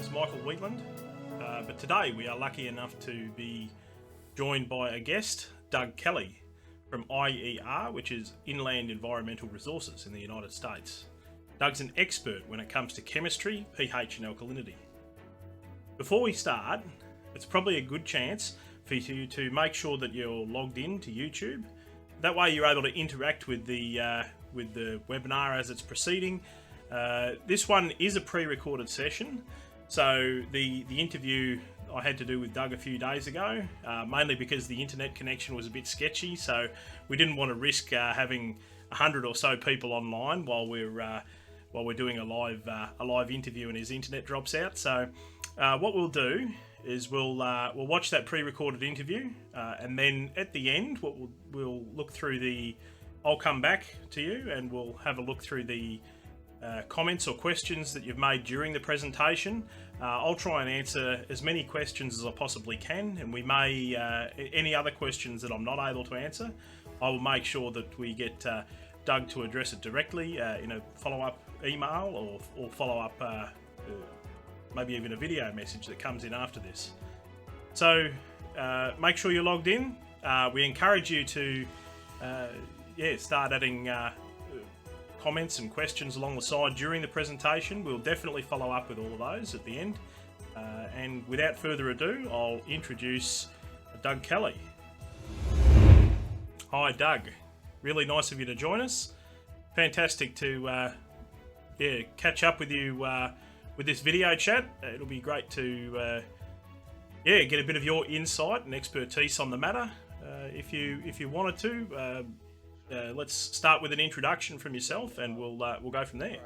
name's Michael Wheatland, but today we are lucky enough to be joined by a guest, Doug Kelley, from IER, which is Inland Environmental Resources in the United States. Doug's an expert when it comes to chemistry, pH and alkalinity. Before we start, it's probably a good chance for you to make sure that you're logged in to YouTube. That way you're able to interact with the webinar as it's proceeding. This one is a pre-recorded session, so the interview I had to do with Doug a few days ago, mainly because the internet connection was a bit sketchy, so we didn't want to risk having 100 or so people online while we're doing a live interview and his internet drops out. So what we'll do is we'll watch that pre-recorded interview, and then at the end we'll look through I'll come back to you and we'll have a look through the comments or questions that you've made during the presentation. I'll try and answer as many questions as I possibly can, and we may any other questions that I'm not able to answer, I will make sure that we get Doug to address it directly in a follow-up email or follow-up maybe even a video message that comes in after this. So make sure you're logged in. We encourage you to start adding comments and questions along the side during the presentation. We'll definitely follow up with all of those at the end. And without further ado, I'll introduce Doug Kelley. Hi Doug, really nice of you to join us. Fantastic to catch up with you with this video chat. It'll be great to get a bit of your insight and expertise on the matter. If you wanted to, let's start with an introduction from yourself, and we'll go from there.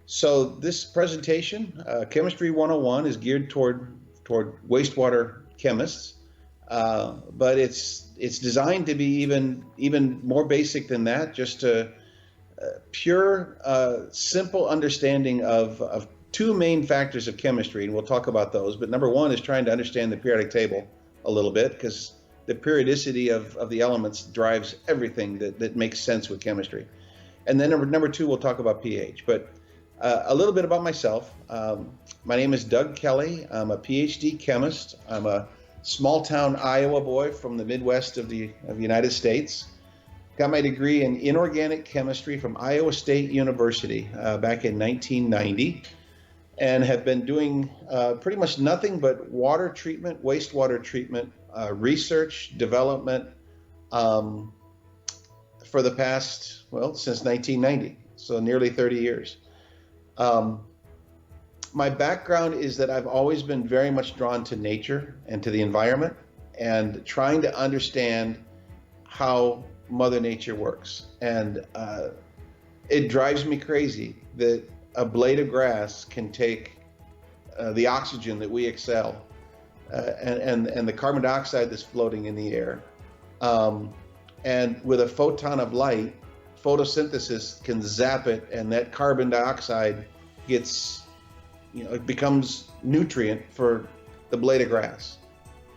So this presentation, Chemistry 101, is geared toward wastewater chemists, but it's designed to be even more basic than that, just a pure, simple understanding of two main factors of chemistry, and we'll talk about those. But number one is trying to understand the periodic table a little bit, because the periodicity of the elements drives everything that makes sense with chemistry. And then number two, we'll talk about pH. But a little bit about myself. My name is Doug Kelley. I'm a PhD chemist. I'm a small town Iowa boy from the Midwest of the United States. Got my degree in inorganic chemistry from Iowa State University back in 1990, and have been doing pretty much nothing but water treatment, wastewater treatment, research, development for the past, since 1990, so nearly 30 years. My background is that I've always been very much drawn to nature and to the environment, and trying to understand how Mother Nature works. And it drives me crazy that a blade of grass can take the oxygen that we exhale and the carbon dioxide that's floating in the air, and with a photon of light, photosynthesis can zap it, and that carbon dioxide gets, it becomes nutrient for the blade of grass,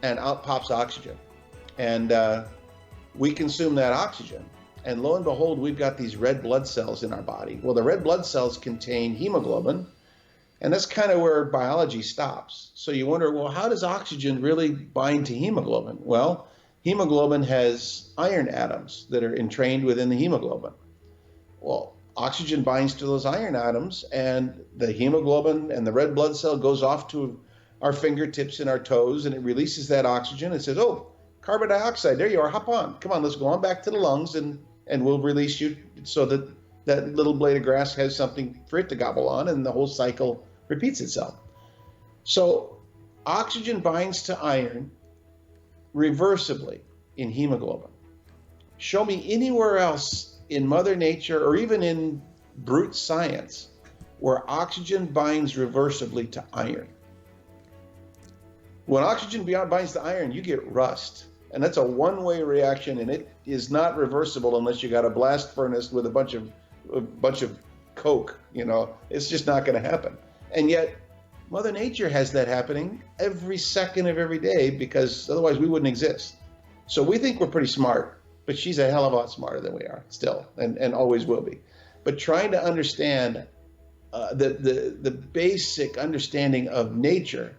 and out pops oxygen. And we consume that oxygen, and lo and behold, we've got these red blood cells in our body. Well, the red blood cells contain hemoglobin, and that's kind of where biology stops. So you wonder, well, how does oxygen really bind to hemoglobin? Well, hemoglobin has iron atoms that are entrained within the hemoglobin. Well, oxygen binds to those iron atoms, and the hemoglobin and the red blood cell goes off to our fingertips and our toes, and it releases that oxygen and says, oh, carbon dioxide, there you are, hop on. Come on, let's go on back to the lungs, and we'll release you so that that little blade of grass has something for it to gobble on, and the whole cycle repeats itself. So oxygen binds to iron reversibly in hemoglobin. Show me anywhere else in Mother Nature, or even in brute science, where oxygen binds reversibly to iron. When oxygen binds to iron, you get rust. And that's a one-way reaction, and it is not reversible unless you got a blast furnace with a bunch of coke. It's just not going to happen. And yet Mother Nature has that happening every second of every day, because otherwise we wouldn't exist. So we think we're pretty smart, but she's a hell of a lot smarter than we are still, and always will be. But trying to understand the basic understanding of nature,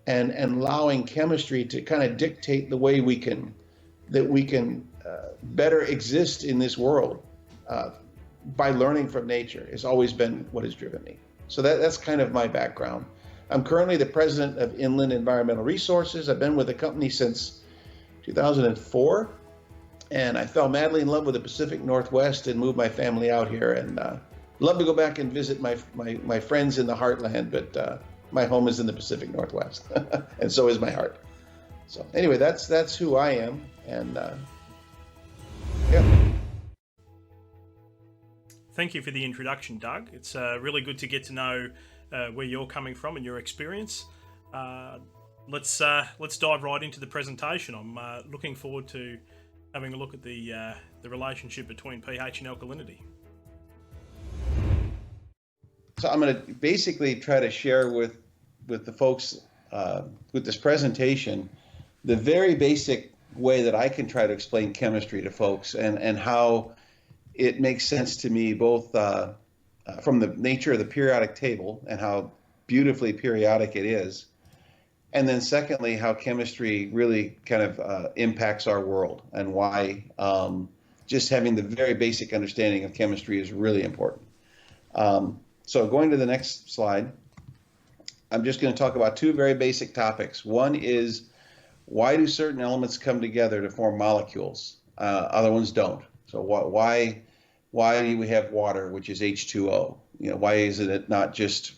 and allowing chemistry to kind of dictate the way we can better exist in this world by learning from nature has always been what has driven me. So that's kind of my background. I'm currently the president of Inland Environmental Resources. I've been with the company since 2004, and I fell madly in love with the Pacific Northwest and moved my family out here. And love to go back and visit my friends in the heartland, but my home is in the Pacific Northwest, and so is my heart. So anyway, that's who I am, and yeah. Thank you for the introduction, Doug. It's really good to get to know where you're coming from and your experience. Let's dive right into the presentation. I'm looking forward to having a look at the relationship between pH and alkalinity. So I'm going to basically try to share with the folks with this presentation the very basic way that I can try to explain chemistry to folks, and how it makes sense to me, both from the nature of the periodic table and how beautifully periodic it is, and then secondly, how chemistry really kind of impacts our world, and why just having the very basic understanding of chemistry is really important. So going to the next slide, I'm just going to talk about two very basic topics. One is, why do certain elements come together to form molecules? Other ones don't. So why do we have water, which is H2O? You know, why isn't it not just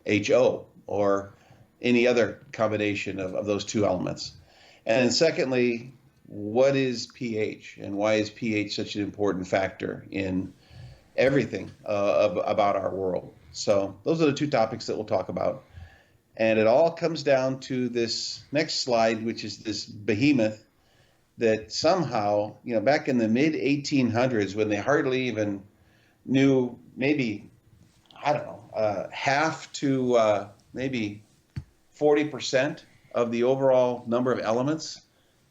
HO or any other combination of those two elements? And then secondly, what is pH, and why is pH such an important factor in everything about our world? So those are the two topics that we'll talk about. And it all comes down to this next slide, which is this behemoth that somehow, you know, back in the mid 1800s, when they hardly even knew, maybe, I don't know, half to maybe 40% of the overall number of elements,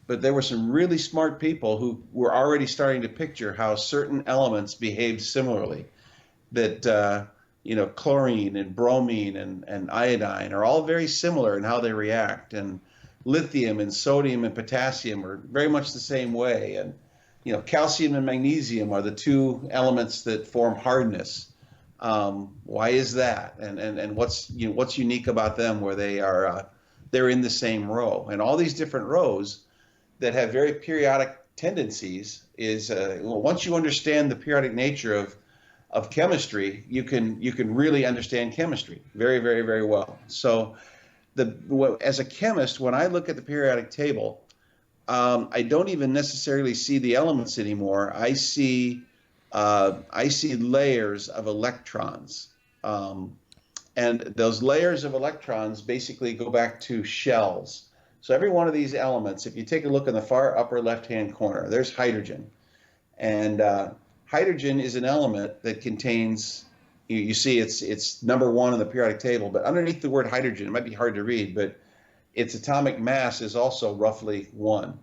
but there were some really smart people who were already starting to picture how certain elements behaved similarly. That you know, chlorine and bromine and iodine are all very similar in how they react, and lithium and sodium and potassium are very much the same way, and you know, calcium and magnesium are the two elements that form hardness. Why is that? And what's unique about them, where they are they're in the same row, and all these different rows that have very periodic tendencies is well, once you understand the periodic nature of chemistry, you can really understand chemistry very, very, very well. So as a chemist, when I look at the periodic table, I don't even necessarily see the elements anymore. I see layers of electrons, and those layers of electrons basically go back to shells. So every one of these elements, if you take a look in the far upper left-hand corner, there's hydrogen, and hydrogen is an element that contains, you see it's number one on the periodic table, but underneath the word hydrogen, it might be hard to read, but its atomic mass is also roughly 1.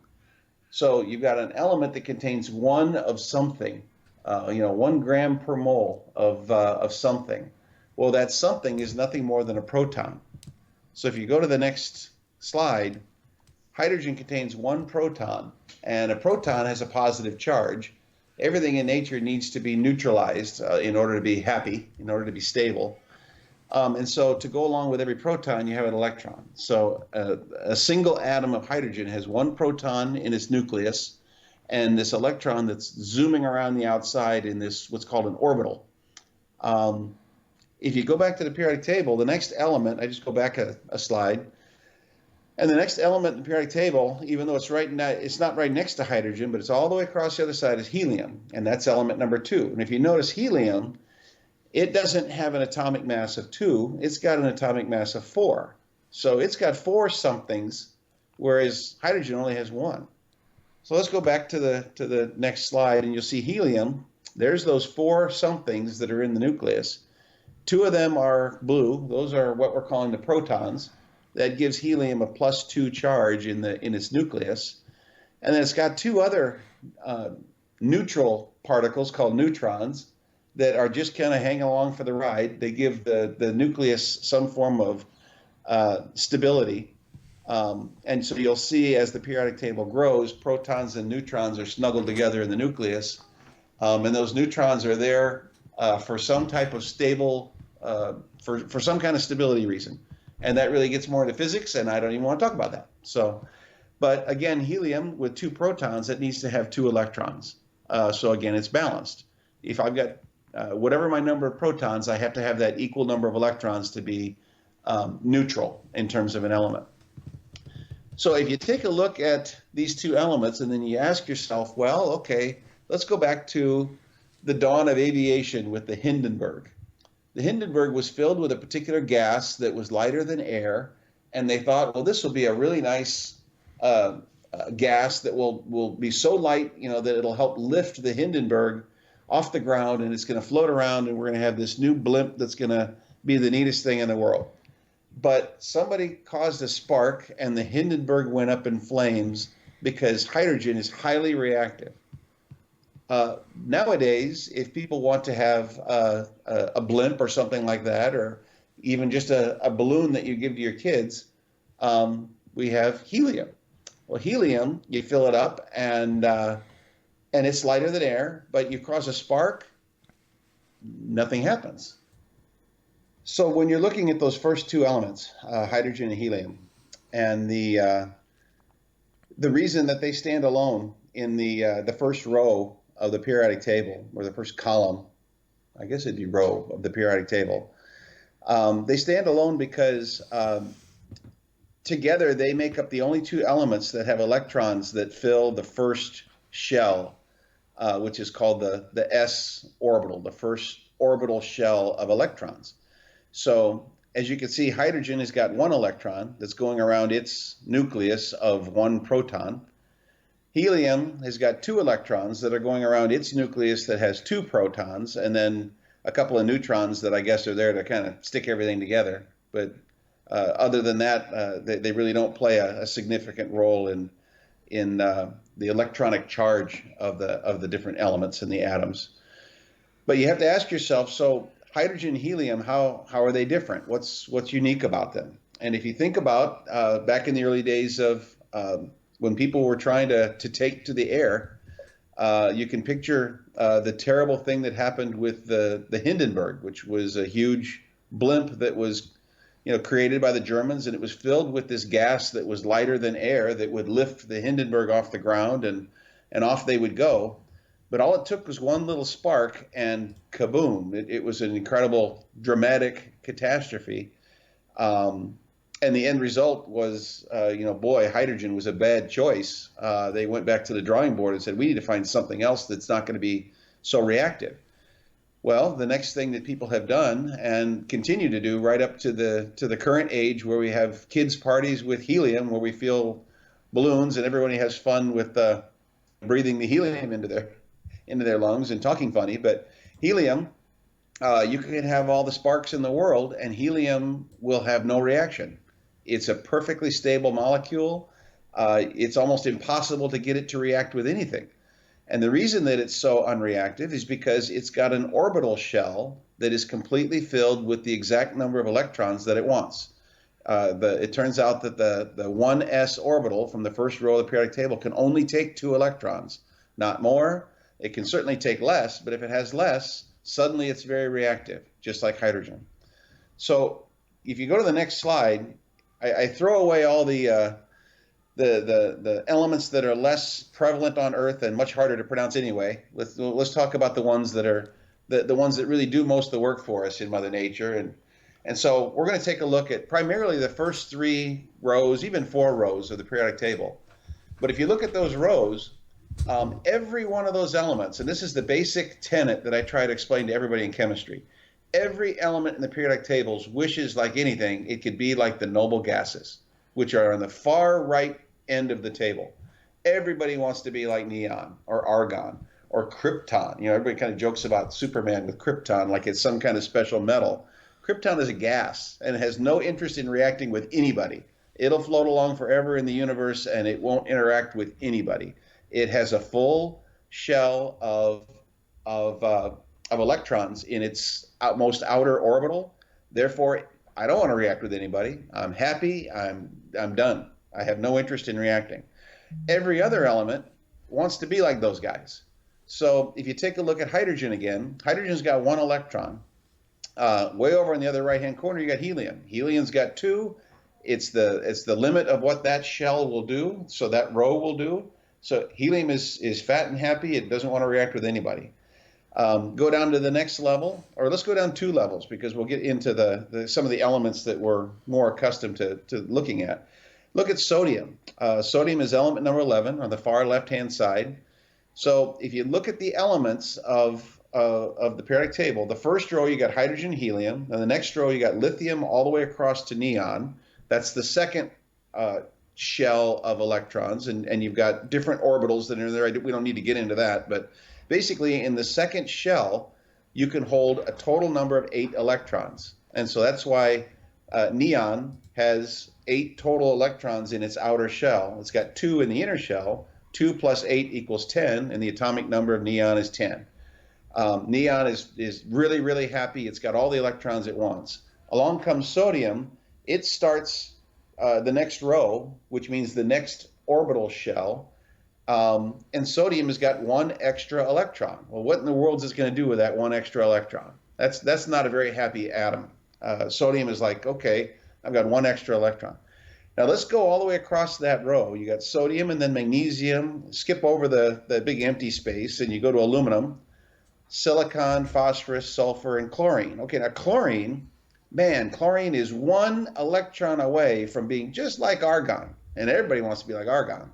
So you've got an element that contains one of something, 1 gram per mole of something. Well, that something is nothing more than a proton. So if you go to the next slide, hydrogen contains 1 proton, and a proton has a positive charge. Everything in nature needs to be neutralized in order to be happy, in order to be stable. And so to go along with every proton, you have an electron. So a single atom of hydrogen has 1 proton in its nucleus, and this electron that's zooming around the outside in this, what's called an orbital. If you go back to the periodic table, the next element, I just go back a slide, and the next element in the periodic table, even though it's not right next to hydrogen, but it's all the way across the other side, is helium, and that's element number 2. And if you notice, helium, it doesn't have an atomic mass of 2, it's got an atomic mass of 4. So it's got 4 somethings, whereas hydrogen only has 1. So let's go back to the next slide, and you'll see helium. There's those 4 somethings that are in the nucleus. 2 of them are blue. Those are what we're calling the protons. That gives helium a +2 charge in its nucleus. And then it's got 2 other neutral particles called neutrons. that are just kind of hanging along for the ride. They give the nucleus some form of stability. And so you'll see as the periodic table grows, protons and neutrons are snuggled together in the nucleus. And those neutrons are there for some type of stable, for some kind of stability reason. And that really gets more into physics, and I don't even want to talk about that. So, but again, helium with 2 protons, it needs to have 2 electrons. So again, it's balanced. If I've got whatever my number of protons, I have to have that equal number of electrons to be neutral in terms of an element. So if you take a look at these 2 elements and then you ask yourself, well, okay, let's go back to the dawn of aviation with the Hindenburg. The Hindenburg was filled with a particular gas that was lighter than air, and they thought, well, this will be a really nice gas that will be so light, that it'll help lift the Hindenburg off the ground, and it's going to float around, and we're going to have this new blimp that's going to be the neatest thing in the world. But somebody caused a spark, and the Hindenburg went up in flames because hydrogen is highly reactive. Nowadays, if people want to have a blimp or something like that, or even just a balloon that you give to your kids, we have helium. Well, helium, you fill it up, and it's lighter than air, but you cause a spark, nothing happens. So when you're looking at those first 2 elements, hydrogen and helium, and the reason that they stand alone in the first row of the periodic table, or the first column, I guess it'd be row of the periodic table, they stand alone because together they make up the only 2 elements that have electrons that fill the first shell, which is called the s orbital, the first orbital shell of electrons. So as you can see, hydrogen has got 1 electron that's going around its nucleus of 1 proton. Helium has got 2 electrons that are going around its nucleus that has 2 protons, and then a couple of neutrons that I guess are there to kind of stick everything together. But other than that, they really don't play a significant role in the electronic charge of the different elements in the atoms. But you have to ask yourself, so hydrogen and helium, how are they different? What's unique about them? And if you think about back in the early days of when people were trying to take to the air, you can picture the terrible thing that happened with the Hindenburg, which was a huge blimp that was created by the Germans, and it was filled with this gas that was lighter than air that would lift the Hindenburg off the ground, and off they would go. But all it took was one little spark, and kaboom! It was an incredible, dramatic catastrophe. And the end result was, boy, hydrogen was a bad choice. They went back to the drawing board and said, we need to find something else that's not going to be so reactive. Well, the next thing that people have done and continue to do right up to the current age, where we have kids' parties with helium, where we fill balloons and everybody has fun with breathing the helium into their lungs and talking funny. But helium, you can have all the sparks in the world, and helium will have no reaction. It's a perfectly stable molecule. It's almost impossible to get it to react with anything. And the reason that it's so unreactive is because it's got an orbital shell that is completely filled with the exact number of electrons that it wants. It turns out that the 1s orbital from the first row of the periodic table can only take 2 electrons, not more. It can certainly take less, but if it has less, suddenly it's very reactive, just like hydrogen. So if you go to the next slide, I throw away all the elements that are less prevalent on Earth and much harder to pronounce anyway. Let's talk about the ones that are the ones that really do most of the work for us in Mother Nature. And so we're going to take a look at primarily the first 3 rows, even 4 rows of the periodic table. But if you look at those rows, every one of those elements, and this is the basic tenet that I try to explain to everybody in chemistry, every element in the periodic tables wishes, like anything, it could be like the noble gases, which are on the far right end of the table. Everybody wants to be like neon or argon or krypton. Everybody kind of jokes about Superman with krypton like it's some kind of special metal. Krypton is a gas, and it has no interest in reacting with anybody. It'll float along forever in the universe, and it won't interact with anybody. It has a full shell of of electrons in its most outer orbital. Therefore, I don't want to react with anybody. I'm happy. I'm done. I have no interest in reacting. Every other element wants to be like those guys. So if you take a look at hydrogen again, hydrogen's got one electron. Way over in the other right-hand corner, you got helium. Helium's got two. It's the limit of what that shell will do, so that row will do. So helium is fat and happy. It doesn't want to react with anybody. Go down to the next level, or let's go down 2 levels because we'll get into some of the elements that we're more accustomed to looking at. Look at sodium. Sodium is element number 11 on the far left-hand side. So if you look at the elements of the periodic table, the first row you got hydrogen, helium, and the next row you got lithium all the way across to neon. That's the second shell of electrons, and you've got different orbitals that are there. We don't need to get into that, but basically in the second shell, you can hold a total number of 8 electrons. And so that's why neon has 8 total electrons in its outer shell. It's got 2 in the inner shell. 2 plus 8 equals 10, and the atomic number of neon is 10. Neon is really, really happy. It's got all the electrons it wants. Along comes sodium. It starts the next row, which means the next orbital shell. And sodium has got 1 extra electron. Well, what in the world is it going to do with that 1 extra electron? That's not a very happy atom. Sodium is like, okay, I've got 1 extra electron. Now let's go all the way across that row. You got sodium and then magnesium. Skip over the big empty space and you go to aluminum, silicon, phosphorus, sulfur, and chlorine. Okay, now chlorine, man, chlorine is 1 electron away from being just like argon. And everybody wants to be like argon.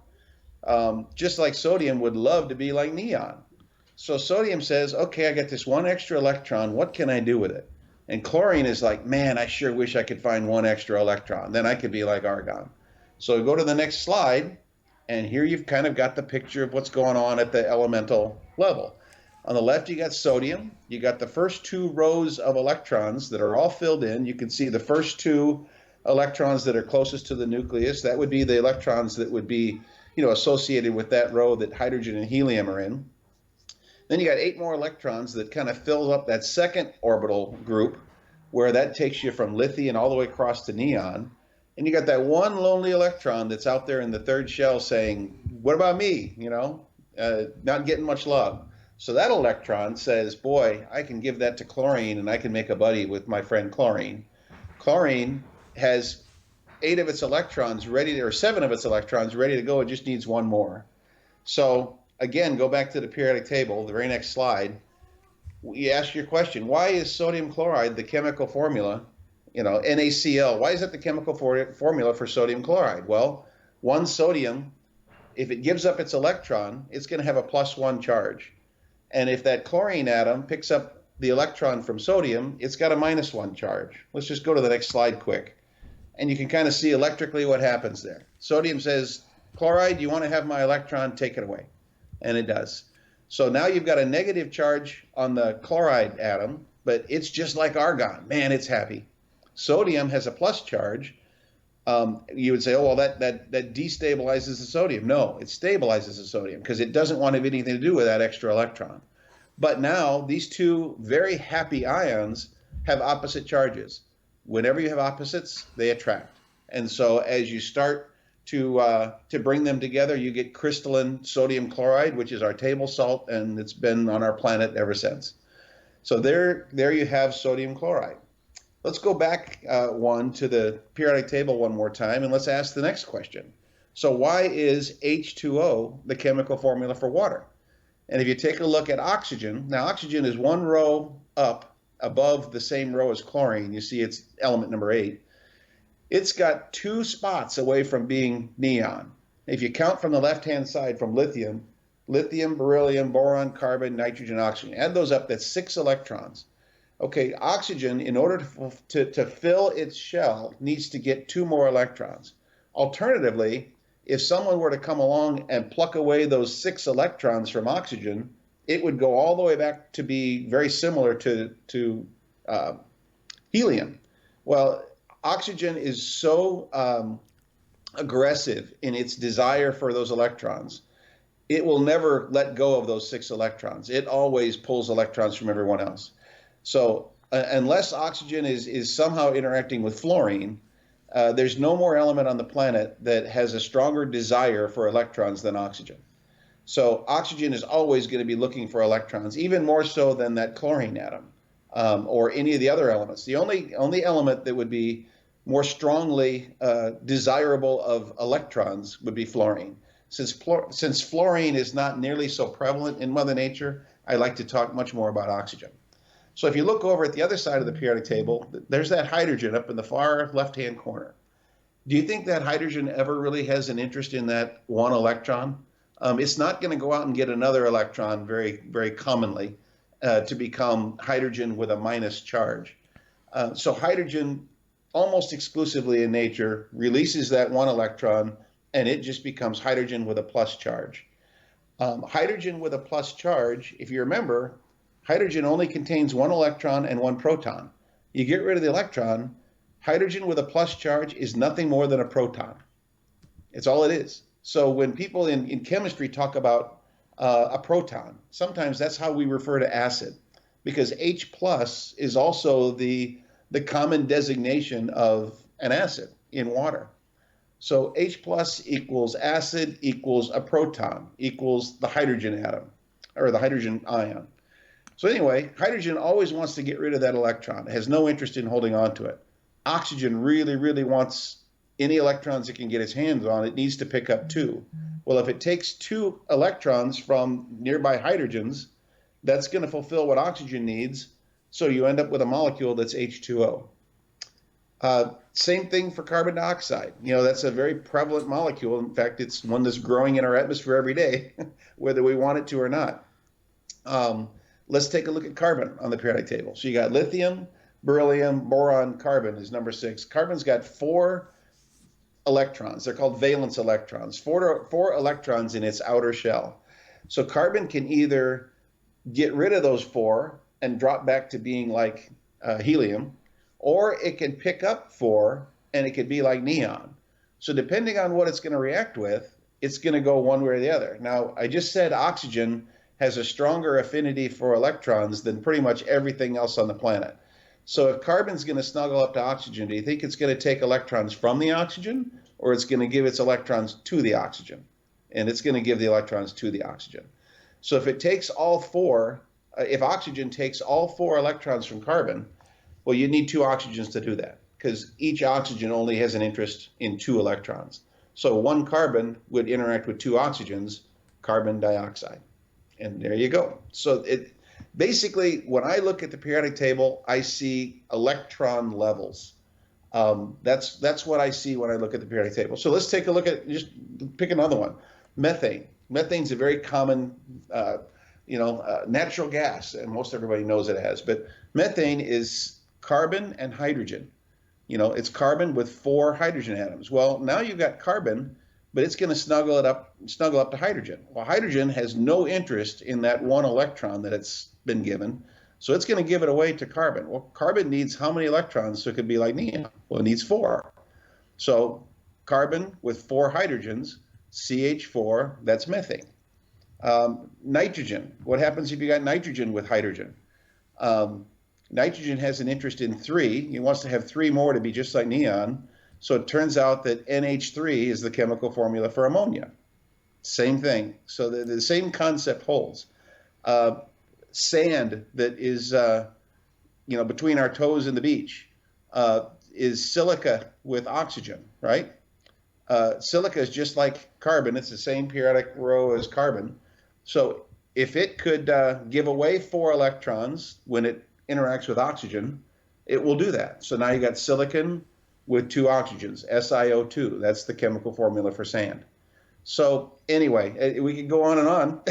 Just like sodium would love to be like neon. So sodium says, okay, I got this 1 extra electron. What can I do with it? And chlorine is like, man, I sure wish I could find 1 extra electron. Then I could be like argon. So go to the next slide. And here you've kind of got the picture of what's going on at the elemental level. On the left, you got sodium. You got the first 2 rows of electrons that are all filled in. You can see the first 2 electrons that are closest to the nucleus. That would be the electrons that would be, associated with that row that hydrogen and helium are in. Then you got 8 more electrons that kind of fills up that second orbital group, where that takes you from lithium all the way across to neon. And you got that 1 lonely electron that's out there in the third shell saying, what about me? Not getting much love. So that electron says, boy, I can give that to chlorine and I can make a buddy with my friend chlorine. Chlorine has 8 of its electrons ready, or 7 of its electrons ready to go. It just needs 1 more. So again, go back to the periodic table, the very next slide. You ask your question, why is sodium chloride the chemical formula, NaCl? Why is that the chemical formula for sodium chloride? Well, 1 sodium, if it gives up its electron, it's going to have a +1 charge. And if that chlorine atom picks up the electron from sodium, it's got a -1 charge. Let's just go to the next slide quick. And you can kind of see electrically what happens there. Sodium says, chloride, you want to have my electron, take it away. And it does. So now you've got a negative charge on the chloride atom, but it's just like argon. Man, it's happy. Sodium has a plus charge. You would say, oh, well, that destabilizes the sodium. No, it stabilizes the sodium because it doesn't want to have anything to do with that extra electron. But now these 2 very happy ions have opposite charges. Whenever you have opposites, they attract. And so as you start to bring them together, you get crystalline sodium chloride, which is our table salt, and it's been on our planet ever since. So there you have sodium chloride. Let's go back to the periodic table one more time, and let's ask the next question. So why is H2O the chemical formula for water? And if you take a look at oxygen, now oxygen is 1 row up above the same row as chlorine. You see it's element number 8. It's got 2 spots away from being neon. If you count from the left-hand side from lithium, beryllium, boron, carbon, nitrogen, oxygen, add those up, that's 6 electrons. Okay, oxygen, in order to fill its shell, needs to get 2 more electrons. Alternatively, if someone were to come along and pluck away those 6 electrons from oxygen, it would go all the way back to be very similar to helium. Well, oxygen is so aggressive in its desire for those electrons. it will never let go of those 6 electrons. It always pulls electrons from everyone else. So unless oxygen is somehow interacting with fluorine, there's no more element on the planet that has a stronger desire for electrons than oxygen. So oxygen is always going to be looking for electrons, even more so than that chlorine atom or any of the other elements. The only element that would be more strongly desirable of electrons would be fluorine. Since fluorine is not nearly so prevalent in Mother Nature, I like to talk much more about oxygen. So if you look over at the other side of the periodic table, there's that hydrogen up in the far left-hand corner. Do you think that hydrogen ever really has an interest in that one electron? It's not going to go out and get another electron very, very commonly to become hydrogen with a minus charge. So hydrogen, almost exclusively in nature, releases that one electron, and it just becomes hydrogen with a plus charge. Hydrogen with a plus charge, if you remember, hydrogen only contains one electron and one proton. You get rid of the electron, hydrogen with a plus charge is nothing more than a proton. It's all it is. So when people in chemistry talk about a proton, sometimes that's how we refer to acid, because H plus is also the common designation of an acid in water. So H plus equals acid equals a proton equals the hydrogen atom or the hydrogen ion. So anyway, hydrogen always wants to get rid of that electron. It has no interest in holding on to it. Oxygen really, really wants any electrons it can get its hands on. It needs to pick up 2. Well, if it takes 2 electrons from nearby hydrogens, that's going to fulfill what oxygen needs. So you end up with a molecule that's H2O. Same thing for carbon dioxide. You know, that's a very prevalent molecule. In fact, it's one that's growing in our atmosphere every day, whether we want it to or not. Let's take a look at carbon on the periodic table. So you got lithium, beryllium, boron, carbon is number 6. Carbon's got 4 electrons. They're called valence electrons, 4 electrons in its outer shell. So carbon can either get rid of those 4 and drop back to being like helium, or it can pick up 4 and it could be like neon. So depending on what it's going to react with, it's going to go one way or the other. Now, I just said oxygen has a stronger affinity for electrons than pretty much everything else on the planet. So if carbon's going to snuggle up to oxygen, do you think it's going to take electrons from the oxygen, or it's going to give its electrons to the oxygen? And it's going to give the electrons to the oxygen. So if it takes all 4, if oxygen takes all 4 electrons from carbon, well, you need 2 oxygens to do that, because each oxygen only has an interest in 2 electrons. So 1 carbon would interact with 2 oxygens, carbon dioxide. And there you go. So basically, when I look at the periodic table, I see electron levels. That's what I see when I look at the periodic table. So let's take a look at, just pick another one. Methane. Methane's a very common, natural gas, and most everybody knows it as. But methane is carbon and hydrogen. You know, it's carbon with 4 hydrogen atoms. Well, now you've got carbon, but it's going to snuggle up to hydrogen. Well, hydrogen has no interest in that 1 electron that it's been given, so it's going to give it away to carbon. Well, carbon needs how many electrons so it could be like neon? Well, it needs 4. So carbon with 4 hydrogens, CH4, that's methane. Nitrogen. What happens if you got nitrogen with hydrogen? Nitrogen has an interest in 3. He wants to have 3 more to be just like neon. So it turns out that NH3 is the chemical formula for ammonia. Same thing. So the same concept holds. Sand that is, between our toes and the beach is silica with oxygen, right? Silica is just like carbon. It's the same periodic row as carbon. So if it could give away 4 electrons when it interacts with oxygen, it will do that. So now you got silicon with 2 oxygens, SiO2. That's the chemical formula for sand. So anyway, we could go on and on.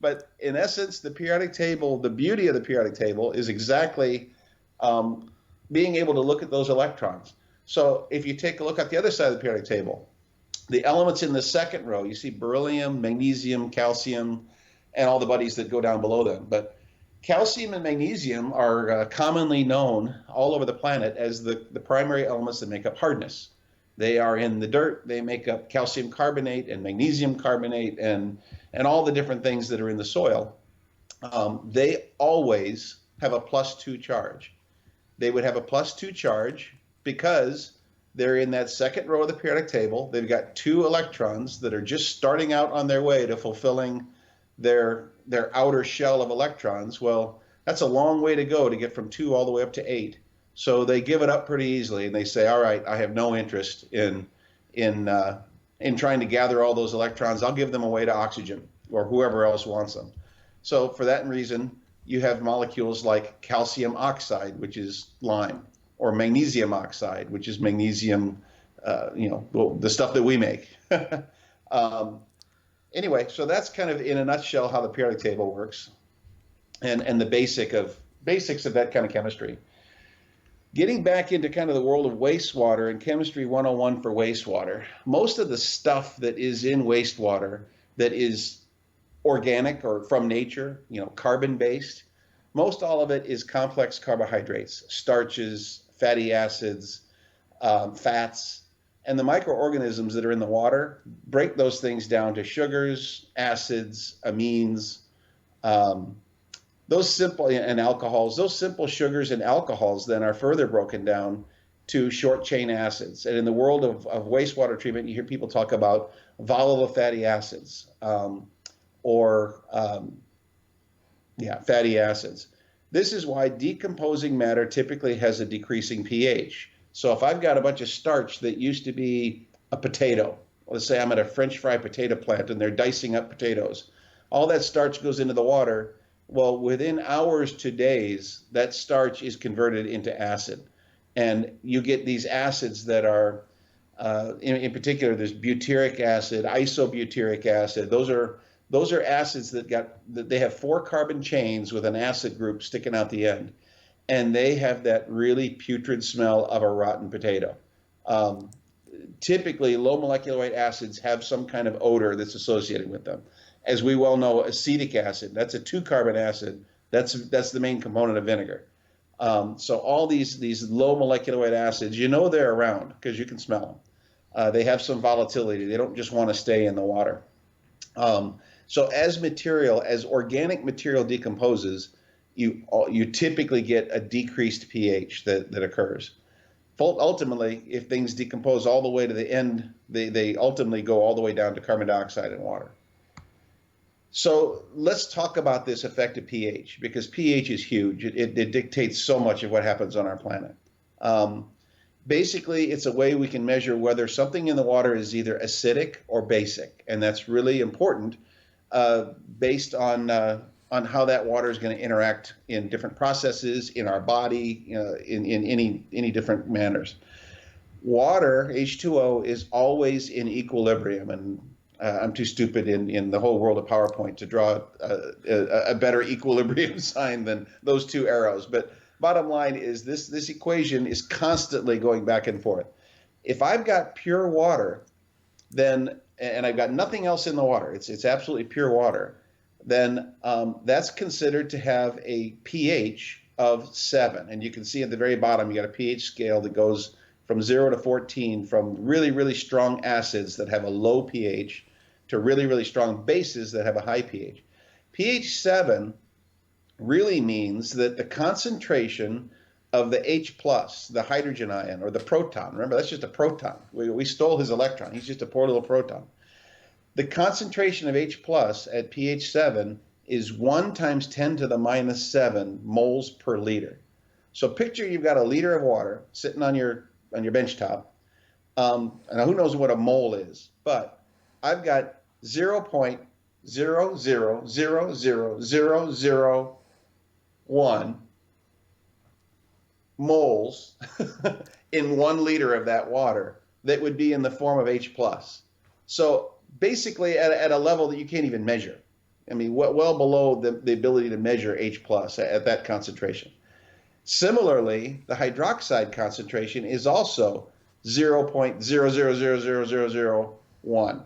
But in essence, the periodic table, the beauty of the periodic table is exactly being able to look at those electrons. So if you take a look at the other side of the periodic table, the elements in the second row, you see beryllium, magnesium, calcium, and all the buddies that go down below them. But calcium and magnesium are commonly known all over the planet as the primary elements that make up hardness. They are in the dirt. They make up calcium carbonate and magnesium carbonate and all the different things that are in the soil. They always have a +2 charge. They would have a +2 charge because they're in that second row of the periodic table. They've got 2 electrons that are just starting out on their way to fulfilling their outer shell of electrons. Well, that's a long way to go to get from 2 all the way up to 8. So they give it up pretty easily, and they say, all right, I have no interest in trying to gather all those electrons. I'll give them away to oxygen or whoever else wants them. So for that reason, you have molecules like calcium oxide, which is lime, or magnesium oxide, which is magnesium, the stuff that we make. Anyway, so that's kind of in a nutshell how the periodic table works, and the basics of that kind of chemistry. Getting back into kind of the world of wastewater and chemistry 101 for wastewater, most of the stuff that is in wastewater that is organic or from nature, carbon-based, most all of it is complex carbohydrates, starches, fatty acids, fats, and the microorganisms that are in the water break those things down to sugars, acids, amines, those simple, and alcohols. Those simple sugars and alcohols then are further broken down to short chain acids. And in the world of wastewater treatment, you hear people talk about volatile fatty acids, fatty acids. This is why decomposing matter typically has a decreasing pH. So if I've got a bunch of starch that used to be a potato, let's say I'm at a French fry potato plant and they're dicing up potatoes, all that starch goes into the water. Well, within hours to days, that starch is converted into acid. And you get these acids that are, in particular, there's butyric acid, isobutyric acid. Those are acids that they have 4 carbon chains with an acid group sticking out the end. And they have that really putrid smell of a rotten potato. Typically, low molecular weight acids have some kind of odor that's associated with them. As we well know, acetic acid, that's a 2-carbon acid. That's the main component of vinegar. So all these low molecular weight acids, they're around because you can smell them. They have some volatility. They don't just want to stay in the water. So as organic material decomposes, you typically get a decreased pH that occurs. Ultimately, if things decompose all the way to the end, they ultimately go all the way down to carbon dioxide and water. So let's talk about this effective pH, because pH is huge. It dictates so much of what happens on our planet. Basically, it's a way we can measure whether something in the water is either acidic or basic, and that's really important based on how that water is going to interact in different processes in our body, in any different manners. Water, H2O, is always in equilibrium, and I'm too stupid in the whole world of PowerPoint to draw a better equilibrium sign than those 2 arrows. But bottom line is this equation is constantly going back and forth. If I've got pure water, then, and I've got nothing else in the water, it's absolutely pure water, then that's considered to have a pH of 7. And you can see at the very bottom, you got a pH scale that goes from 0 to 14, from really, really strong acids that have a low pH to really, really strong bases that have a high pH. pH 7 really means that the concentration of the H+, the hydrogen ion, or the proton, remember, that's just a proton. We stole his electron. He's just a poor little proton. The concentration of H+ at pH 7 is 1 × 10 to the -7 moles per liter. So picture you've got a liter of water sitting on your bench top. And who knows what a mole is, but I've got 0.0000001 moles in 1 liter of that water that would be in the form of H+. So basically at a level that you can't even measure. I mean, well below the ability to measure H+ at that concentration. Similarly, the hydroxide concentration is also 0.0000001.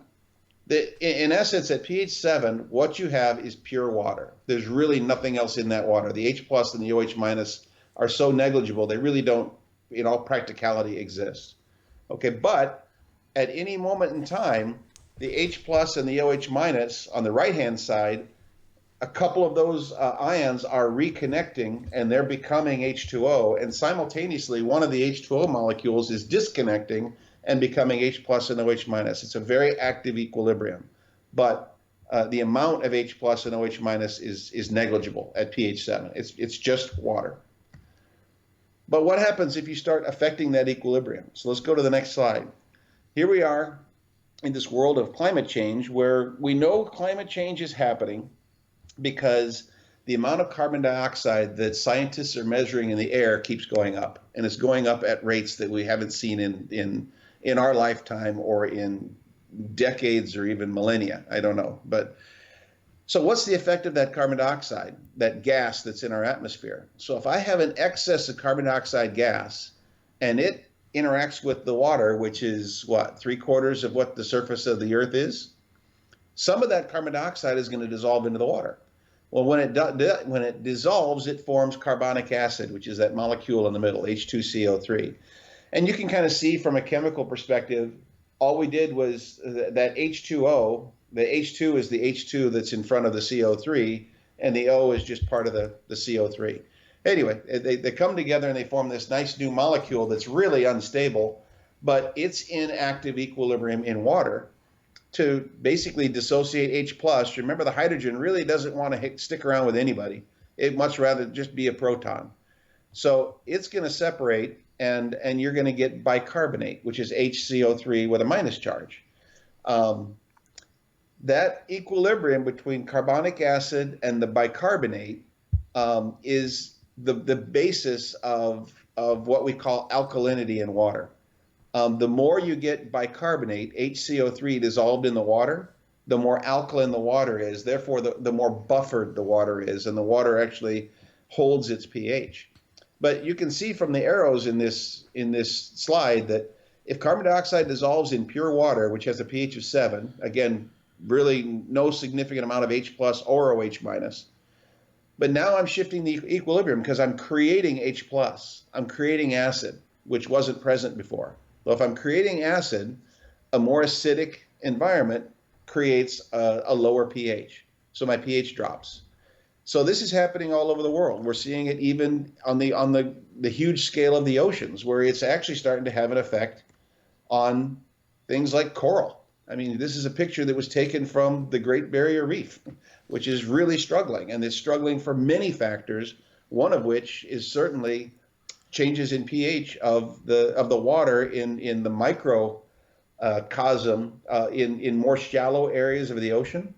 In essence, at pH 7, what you have is pure water. There's really nothing else in that water. The H+ and the OH- are so negligible, they really don't, in all practicality, exist. Okay, but at any moment in time, the H plus and the OH minus on the right-hand side, a couple of those ions are reconnecting and they're becoming H2O, and simultaneously one of the H2O molecules is disconnecting and becoming H plus and OH minus. It's a very active equilibrium, but the amount of H plus and OH minus is negligible at pH 7. It's just water. But what happens if you start affecting that equilibrium? So let's go to the next slide. Here we are in this world of climate change where we know climate change is happening because the amount of carbon dioxide that scientists are measuring in the air keeps going up, and it's going up at rates that we haven't seen in our lifetime or in decades or even millennia. I don't know. But so what's the effect of that carbon dioxide, that gas that's in our atmosphere? So if I have an excess of carbon dioxide gas and it interacts with the water, which is what, 3/4 of what the surface of the earth is, some of that carbon dioxide is going to dissolve into the water. Well, when it dissolves, it forms carbonic acid, which is that molecule in the middle, H2CO3. And you can kind of see from a chemical perspective, all we did was that H2O, the H2 is the H2 that's in front of the CO3, and the O is just part of the CO3. Anyway, they come together and they form this nice new molecule that's really unstable, but it's in active equilibrium in water to basically dissociate H plus. Remember, the hydrogen really doesn't want to stick around with anybody. It'd much rather just be a proton. So it's going to separate, and you're going to get bicarbonate, which is HCO3 with a minus charge. That equilibrium between carbonic acid and the bicarbonate is the basis of what we call alkalinity in water. The more you get bicarbonate, HCO3 dissolved in the water, the more alkaline the water is. Therefore, the more buffered the water is, and the water actually holds its pH. But you can see from the arrows in this slide that if carbon dioxide dissolves in pure water, which has a pH of 7, again, really no significant amount of H plus or OH minus, but now I'm shifting the equilibrium because I'm creating H plus. I'm creating acid, which wasn't present before. So if I'm creating acid, a more acidic environment creates a lower pH. So my pH drops. So this is happening all over the world. We're seeing it even on the huge scale of the oceans, where it's actually starting to have an effect on things like coral. I mean, this is a picture that was taken from the Great Barrier Reef, which is really struggling, and it's struggling for many factors, one of which is certainly changes in pH of the water in the microcosm in more shallow areas of the ocean.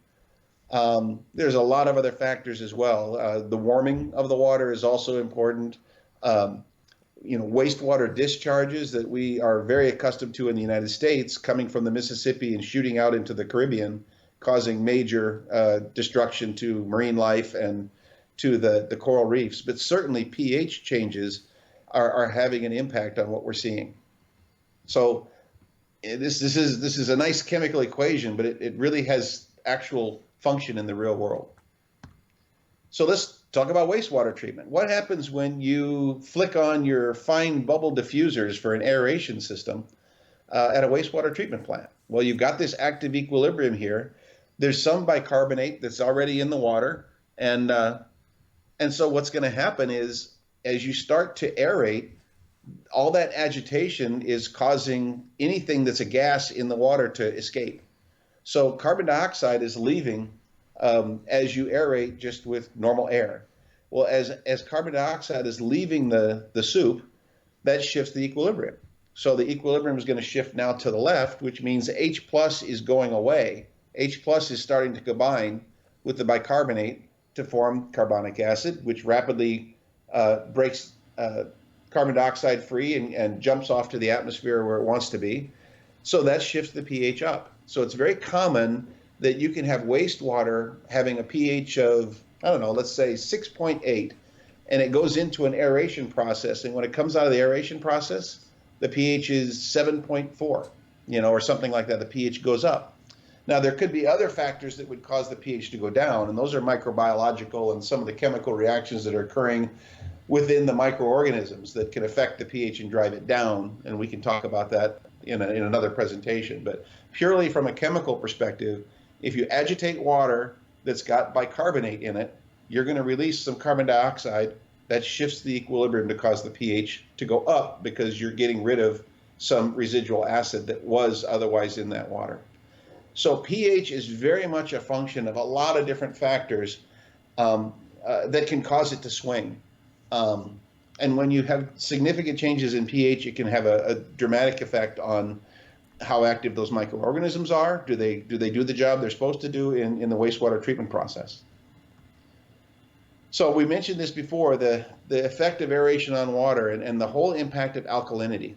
There's a lot of other factors as well. The warming of the water is also important. Wastewater discharges that we are very accustomed to in the United States, coming from the Mississippi and shooting out into the Caribbean, causing major destruction to marine life and to the coral reefs. But certainly pH changes are having an impact on what we're seeing. So this is a nice chemical equation, but it really has actual function in the real world. So let's talk about wastewater treatment. What happens when you flick on your fine bubble diffusers for an aeration system at a wastewater treatment plant? Well, you've got this active equilibrium here. There's some bicarbonate that's already in the water, and so what's going to happen is, as you start to aerate, all that agitation is causing anything that's a gas in the water to escape. So carbon dioxide is leaving as you aerate just with normal air. Well, as carbon dioxide is leaving the soup, that shifts the equilibrium. So the equilibrium is going to shift now to the left, which means H plus is going away. H plus is starting to combine with the bicarbonate to form carbonic acid, which rapidly breaks carbon dioxide free and jumps off to the atmosphere where it wants to be. So that shifts the pH up. So it's very common that you can have wastewater having a pH of, I don't know, let's say 6.8, and it goes into an aeration process. And when it comes out of the aeration process, the pH is 7.4, or something like that. The pH goes up. Now, there could be other factors that would cause the pH to go down, and those are microbiological and some of the chemical reactions that are occurring within the microorganisms that can affect the pH and drive it down, and we can talk about that in another presentation. But purely from a chemical perspective, if you agitate water that's got bicarbonate in it, you're going to release some carbon dioxide that shifts the equilibrium to cause the pH to go up, because you're getting rid of some residual acid that was otherwise in that water. So pH is very much a function of a lot of different factors that can cause it to swing. And when you have significant changes in pH, it can have a dramatic effect on how active those microorganisms are. Do they do the job they're supposed to do in the wastewater treatment process? So we mentioned this before, the effect of aeration on water and the whole impact of alkalinity.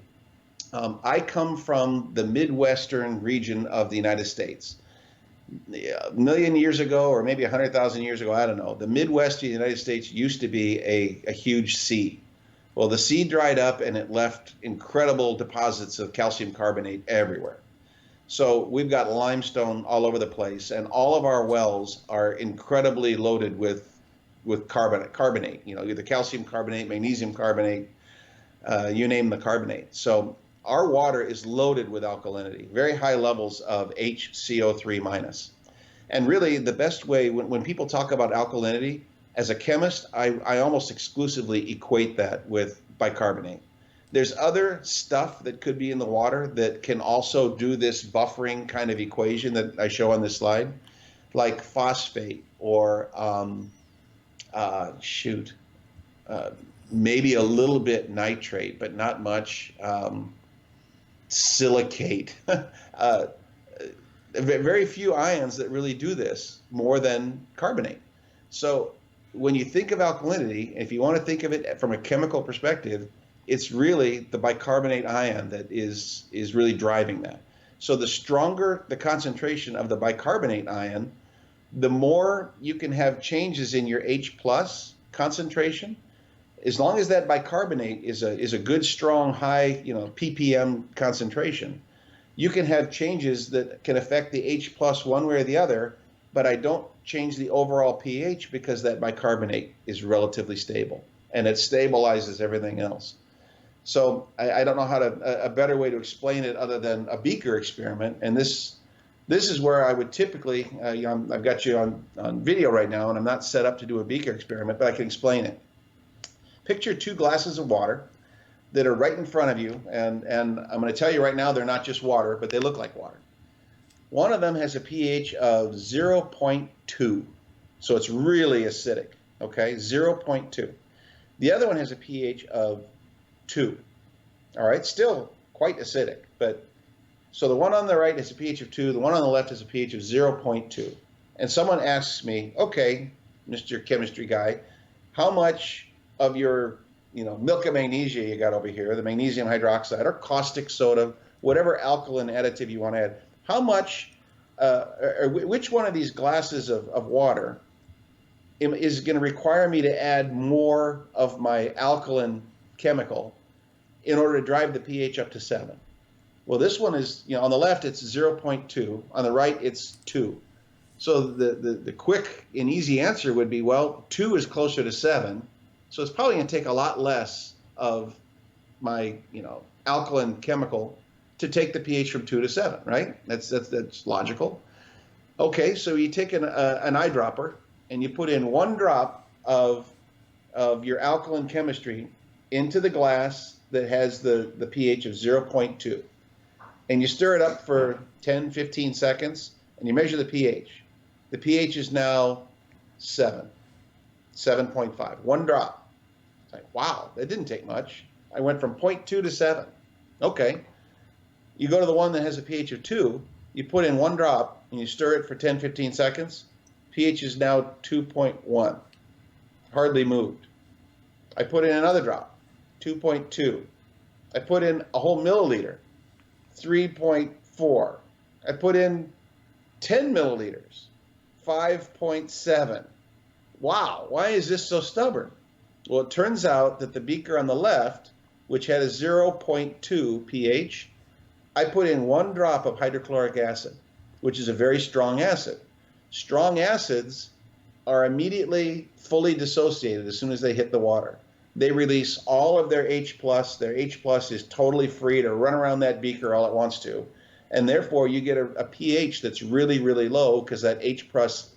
I come from the Midwestern region of the United States. A million years ago, or maybe 100,000 years ago, I don't know, the Midwest of the United States used to be a huge sea. Well, the sea dried up and it left incredible deposits of calcium carbonate everywhere. So we've got limestone all over the place, and all of our wells are incredibly loaded with carbonate, either calcium carbonate, magnesium carbonate, you name the carbonate. So our water is loaded with alkalinity, very high levels of HCO3 minus. And really the best way, when people talk about alkalinity, as a chemist, I almost exclusively equate that with bicarbonate. There's other stuff that could be in the water that can also do this buffering kind of equation that I show on this slide, like phosphate or maybe a little bit nitrate, but not much. Silicate. Very few ions that really do this more than carbonate. So when you think of alkalinity, if you want to think of it from a chemical perspective, it's really the bicarbonate ion that is really driving that. So the stronger the concentration of the bicarbonate ion, the more you can have changes in your H plus concentration. As long as that bicarbonate is a good, strong, high, ppm concentration, you can have changes that can affect the H plus one way or the other, but I don't change the overall pH because that bicarbonate is relatively stable, and it stabilizes everything else. So I don't know how a better way to explain it other than a beaker experiment, and this is where I would typically, I've got you on video right now, and I'm not set up to do a beaker experiment, but I can explain it. Picture two glasses of water that are right in front of you, and I'm going to tell you right now, they're not just water, but they look like water. One of them has a pH of 0.2, so it's really acidic, okay, 0.2. The other one has a pH of 2, all right, still quite acidic, but so the one on the right has a pH of 2, the one on the left has a pH of 0.2. And someone asks me, okay, Mr. Chemistry guy, how much of your milk of magnesia you got over here, the magnesium hydroxide or caustic soda, whatever alkaline additive you want to add, how much, or which one of these glasses of water is going to require me to add more of my alkaline chemical in order to drive the pH up to 7? Well, this one is, on the left it's 0.2, on the right it's 2. So the quick and easy answer would be, well, 2 is closer to 7. So it's probably going to take a lot less of my, alkaline chemical to take the pH from 2 to 7, right? That's logical. Okay, so you take an eyedropper and you put in 1 drop of your alkaline chemistry into the glass that has the pH of 0.2. And you stir it up for 10, 15 seconds, and you measure the pH. The pH is now 7, 7.5, 1 drop. It's like, wow, that didn't take much. I went from 0.2 to 7. Okay. You go to the one that has a pH of 2, you put in 1 drop, and you stir it for 10, 15 seconds. pH is now 2.1, hardly moved. I put in another drop, 2.2. I put in a whole milliliter, 3.4. I put in 10 milliliters, 5.7. Wow, why is this so stubborn? Well, it turns out that the beaker on the left, which had a 0.2 pH, I put in 1 drop of hydrochloric acid, which is a very strong acid. Strong acids are immediately fully dissociated as soon as they hit the water. they release all of their H plus. Their H plus is totally free to run around that beaker all it wants to. And therefore you get a pH that's really, really low because that H plus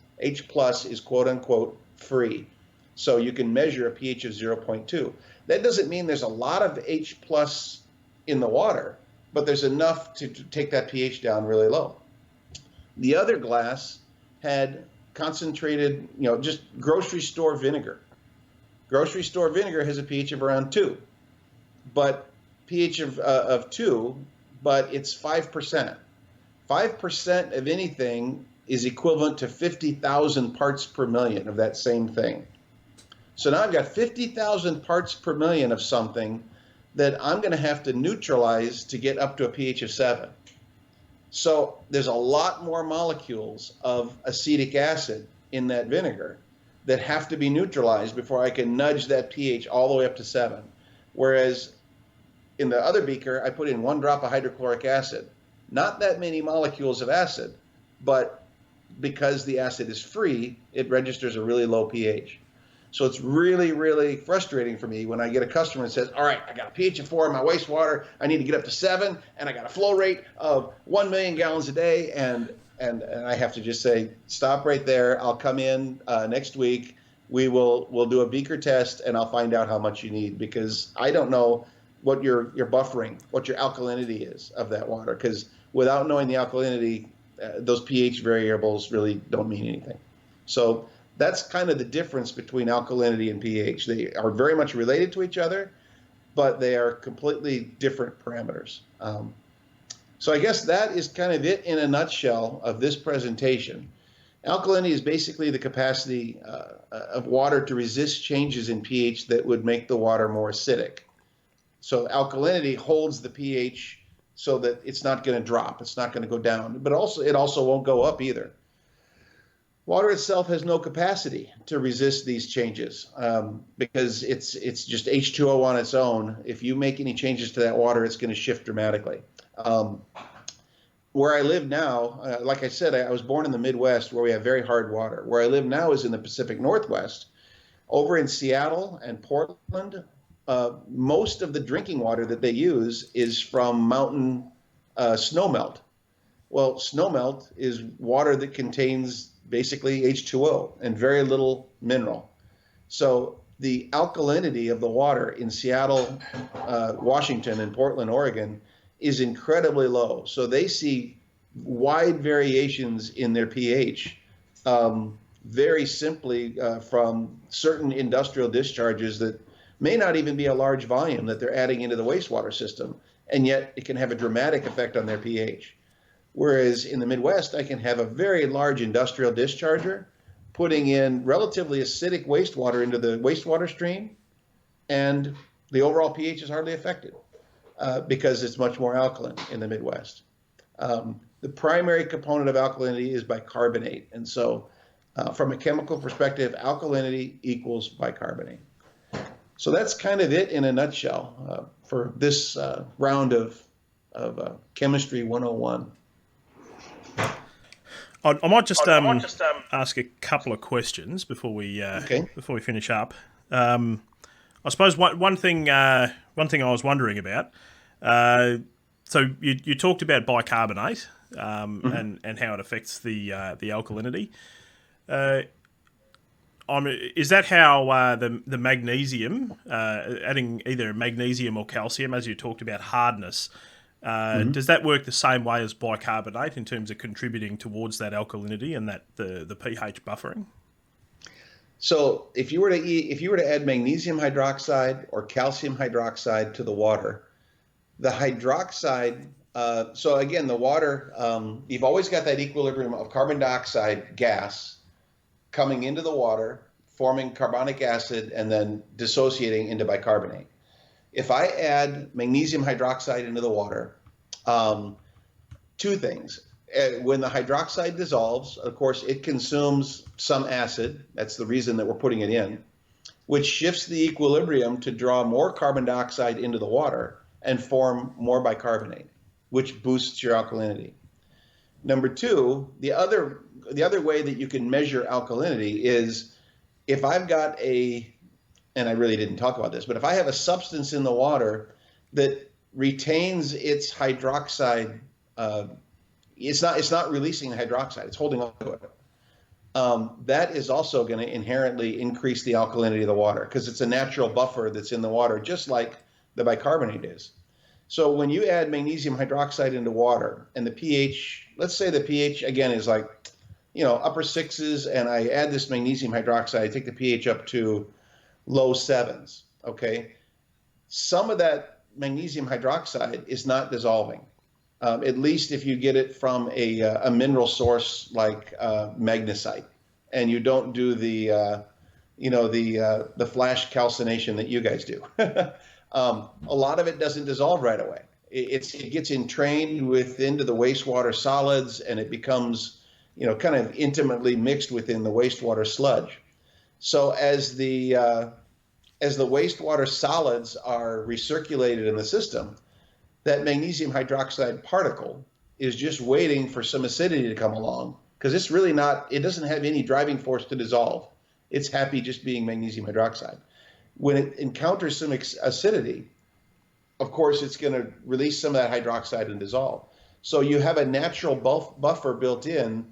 is quote unquote free. So you can measure a pH of 0.2. That doesn't mean there's a lot of H plus in the water, but there's enough to take that pH down really low. The other glass had concentrated, just grocery store vinegar. Grocery store vinegar has a pH of around 2, but pH of 2, but it's 5%. 5% of anything is equivalent to 50,000 parts per million of that same thing. So now I've got 50,000 parts per million of something that I'm going to have to neutralize to get up to a pH of 7. So there's a lot more molecules of acetic acid in that vinegar that have to be neutralized before I can nudge that pH all the way up to 7. Whereas in the other beaker, I put in 1 drop of hydrochloric acid. Not that many molecules of acid, but because the acid is free, it registers a really low pH. So it's really, really frustrating for me when I get a customer that says, all right, I got a pH of 4 in my wastewater, I need to get up to 7, and I got a flow rate of 1 million gallons a day, and I have to just say, stop right there. I'll come in next week. We'll do a beaker test, and I'll find out how much you need, because I don't know what your buffering, what your alkalinity is of that water, because without knowing the alkalinity, those pH variables really don't mean anything. So that's kind of the difference between alkalinity and pH. They are very much related to each other, but they are completely different parameters. So I guess that is kind of it in a nutshell of this presentation. Alkalinity is basically the capacity of water to resist changes in pH that would make the water more acidic. So alkalinity holds the pH so that it's not going to drop, it's not going to go down, but it also won't go up either. Water itself has no capacity to resist these changes because it's just H2O on its own. If you make any changes to that water, it's going to shift dramatically. Where I live now, like I said, I was born in the Midwest where we have very hard water. Where I live now is in the Pacific Northwest. Over in Seattle and Portland, most of the drinking water that they use is from mountain snowmelt. Well, snowmelt is water that contains basically H2O and very little mineral. So the alkalinity of the water in Seattle, Washington, and Portland, Oregon is incredibly low. So they see wide variations in their pH, very simply from certain industrial discharges that may not even be a large volume that they're adding into the wastewater system, and yet it can have a dramatic effect on their pH. Whereas in the Midwest, I can have a very large industrial discharger putting in relatively acidic wastewater into the wastewater stream, and the overall pH is hardly affected because it's much more alkaline in the Midwest. The primary component of alkalinity is bicarbonate, and so from a chemical perspective, alkalinity equals bicarbonate. So that's kind of it in a nutshell for this round of Chemistry 101. I might just ask a couple of questions before we finish up. I suppose one thing I was wondering about. So you talked about bicarbonate and how it affects the alkalinity. Is that how the magnesium, adding either magnesium or calcium, as you talked about hardness, does that work the same way as bicarbonate in terms of contributing towards that alkalinity and that the pH buffering? So if you were to add magnesium hydroxide or calcium hydroxide to the water, the hydroxide, so again, the water, you've always got that equilibrium of carbon dioxide gas coming into the water, forming carbonic acid, and then dissociating into bicarbonate. If I add magnesium hydroxide into the water, two things. When the hydroxide dissolves, of course, it consumes some acid. That's the reason that we're putting it in, which shifts the equilibrium to draw more carbon dioxide into the water and form more bicarbonate, which boosts your alkalinity. Number two, the other way that you can measure alkalinity is if I've got a and I really didn't talk about this, but if I have a substance in the water that retains its hydroxide, it's not releasing hydroxide, it's holding on to it. That is also going to inherently increase the alkalinity of the water because it's a natural buffer that's in the water, just like the bicarbonate is. So when you add magnesium hydroxide into water and the pH, let's say the pH again is like, upper sixes, and I add this magnesium hydroxide, I take the pH up to low sevens, okay? Some of that magnesium hydroxide is not dissolving, at least if you get it from a mineral source like magnesite, and you don't do the flash calcination that you guys do. A lot of it doesn't dissolve right away. It gets entrained into the wastewater solids, and it becomes, kind of intimately mixed within the wastewater sludge. So as the wastewater solids are recirculated in the system, that magnesium hydroxide particle is just waiting for some acidity to come along, because it's really not, it doesn't have any driving force to dissolve. It's happy just being magnesium hydroxide. When it encounters some acidity, of course, it's going to release some of that hydroxide and dissolve. So you have a natural buffer built in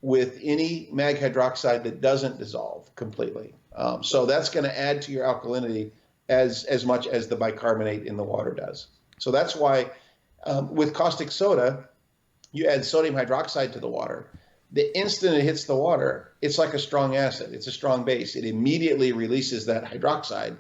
with any mag hydroxide that doesn't dissolve completely. So that's going to add to your alkalinity as much as the bicarbonate in the water does. So that's why with caustic soda, you add sodium hydroxide to the water. The instant it hits the water, it's like a strong acid. It's a strong base. It immediately releases that hydroxide.